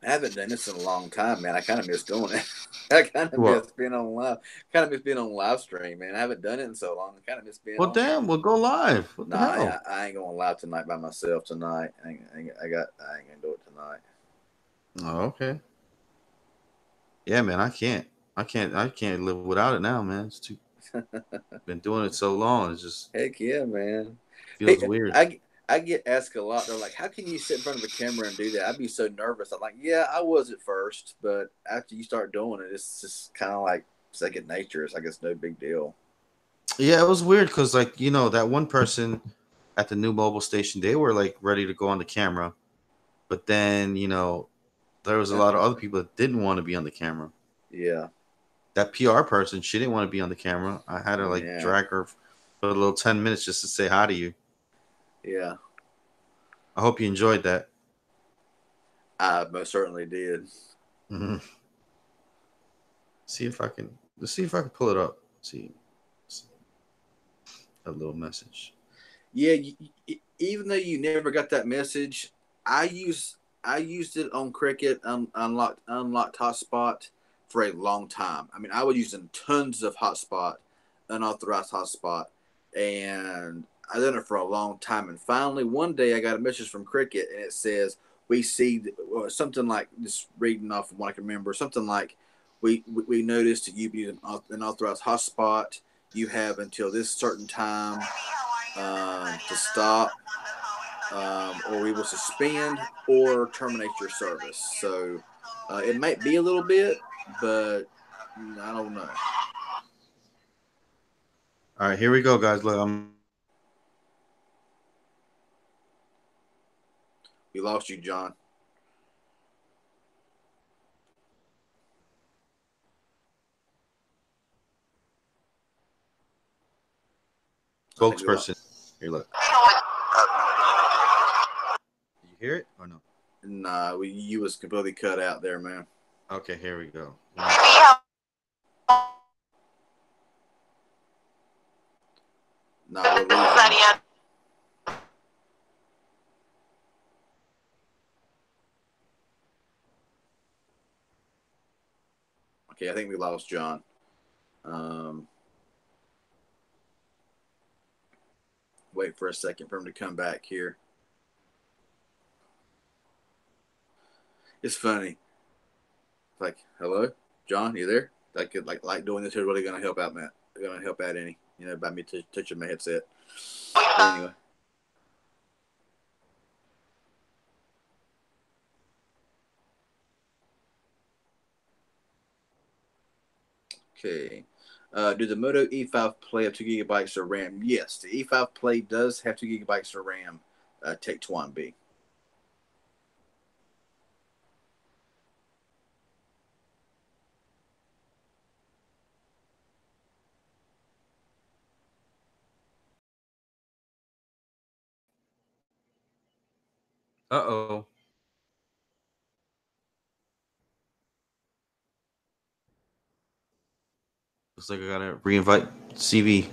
I haven't done this in a long time, man. I kind of miss doing it. I kind of What? miss being on live. Kind of miss being on live stream, man. I haven't done it in so long. I kind of miss being Well, on. damn, we'll go live. What the Nah, hell? I ain't going live tonight by myself tonight. I ain't gonna do it tonight. Oh, okay. Yeah, man, I can't live without it now, man. It's too been doing it so long. It just Heck yeah, man. feels Hey, weird. I get asked a lot. They're like, "How can you sit in front of a camera and do that?" I'd be so nervous. I'm like, "Yeah, I was at first, but after you start doing it, it's just kind of like second nature. It's like it's no big deal." Yeah, it was weird because like that one person at the new mobile station, they were like ready to go on the camera, but then there was a lot of other people that didn't want to be on the camera. Yeah, That PR person, she didn't want to be on the camera. I had to like yeah, drag her for a little 10 minutes just to say hi to you. yeah. I hope you enjoyed that. I most certainly did. Mhm. Let's see if I can pull it up. See a little message. Yeah, even though you never got that message, I used it on Cricket unlocked hotspot for a long time. I mean, I was using tons of hotspot, unauthorized hotspot, and I done it for a long time. And finally, one day, I got a message from Cricket, and it says we see something like just reading off from what I can remember, something like we noticed that you use an unauthorized hotspot. You have until this certain time to stop, or we will suspend or terminate your service. So it might be a little bit, but I don't know. All right, here we go, guys. Look, We lost you, John. I think we lost. spokesperson. Here, look. Did you hear it or no? Nah, you was completely cut out there, man. Okay, here we go. Nah, we're losing. Okay, I think we lost John. Wait for a second for him to come back here. It's funny. Like, hello, John, you there? Like doing this is really gonna help out, Matt. Gonna help out any, by me touching my headset. But anyway. Okay. Do the Moto E5 Play have 2 gigabytes of RAM? Yes, the E5 Play does have 2 gigabytes of RAM. Take Twan B. Uh-oh. Looks like I gotta reinvite CV.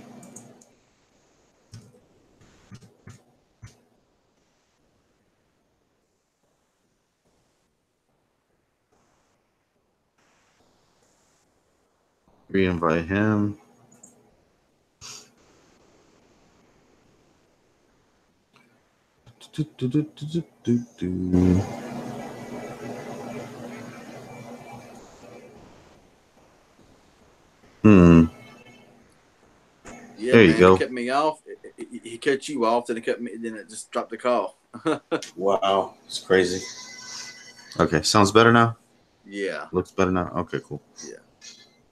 Reinvite him. Hmm. Yeah, There you man, it go. cut me off. He cut you off, then it cut me. Then it just dropped the call. Wow, it's crazy. Okay, sounds better now. Yeah, Looks better now. Okay, cool. yeah,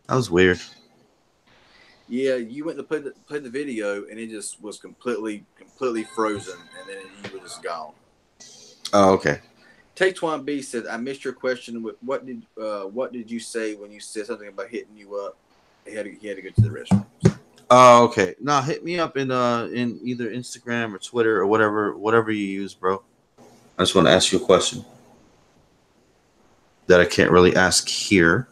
That was weird. yeah. You went to play the video, and it just was completely frozen, and then you were just gone. Oh, okay. Take Twan B says, "I missed your question. What did you say when you said something about hitting you up? He had to go to the restroom." Oh, okay. Now hit me up in either Instagram or Twitter or whatever you use, bro. I just want to ask you a question that I can't really ask here.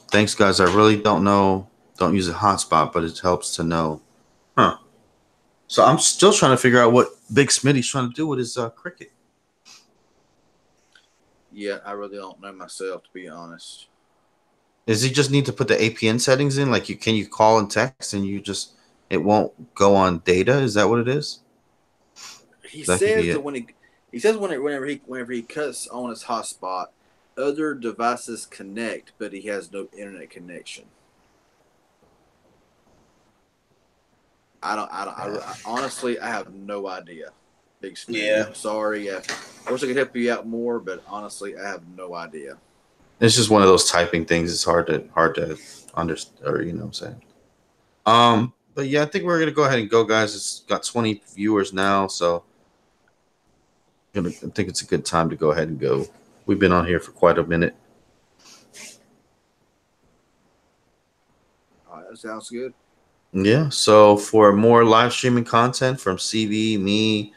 Thanks, guys. I really don't know. Don't use a hotspot, but it helps to know. Huh. So I'm still trying to figure out what Big Smitty's trying to do with his cricket. Yeah, I really don't know myself, to be honest. Does he just need to put the APN settings in? Like, can you call and text and it won't go on data? Is that what it is? He That could be says that it. whenever he cuts on his hotspot, other devices connect, but he has no internet connection. Honestly, I have no idea. Big Smitty. Yeah. I'm sorry. I wish I could help you out more, but honestly, I have no idea. It's just one of those typing things. It's hard to understand, or you know what I'm saying. But yeah, I think we're gonna go ahead and go, guys. It's got 20 viewers now, so I think it's a good time to go ahead and go. We've been on here for quite a minute. All right, that sounds good. Yeah. So for more live streaming content from CV, me,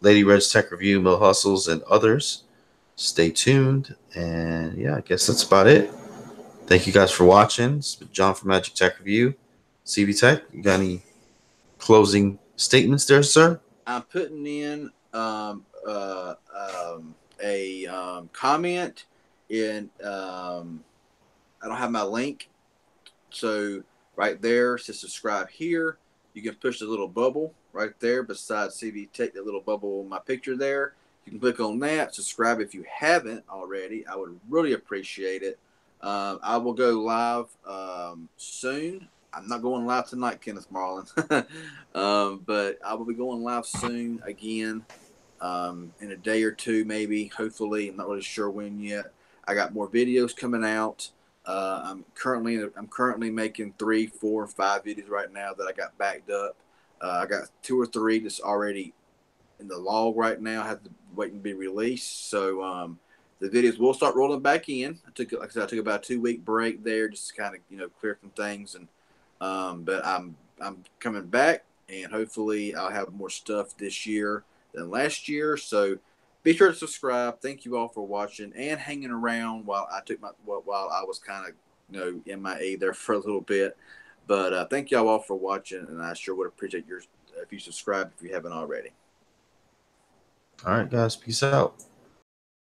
Lady Red's Tech Review, Mill Hustles, and others, stay tuned. And yeah, I guess that's about it. Thank you guys for watching. It's been John from Magic Tech Review. CV Tech, you got any closing statements there, sir? I'm putting in a comment in. I don't have my link, so right there says subscribe here. You can push the little bubble right there beside CV Tech, the little bubble, my picture there. You can click on that. Subscribe if you haven't already. I would really appreciate it. I will go live soon. I'm not going live tonight, Kenneth Marlin, but I will be going live soon again in a day or two, maybe. Hopefully, I'm not really sure when yet. I got more videos coming out. I'm currently making 3, 4, 5 videos right now that I got backed up. I got 2 or 3 that's already in the log right now. I have to wait and be released. So the videos will start rolling back in. I took about a 2-week break there just to kind of clear some things, and but I'm coming back, and hopefully I'll have more stuff this year than last year. So be sure to subscribe. Thank you all for watching and hanging around while I was kind of MIA there for a little bit. But thank y'all all for watching, and I sure would appreciate if you subscribe if you haven't already. All right, guys. Peace out.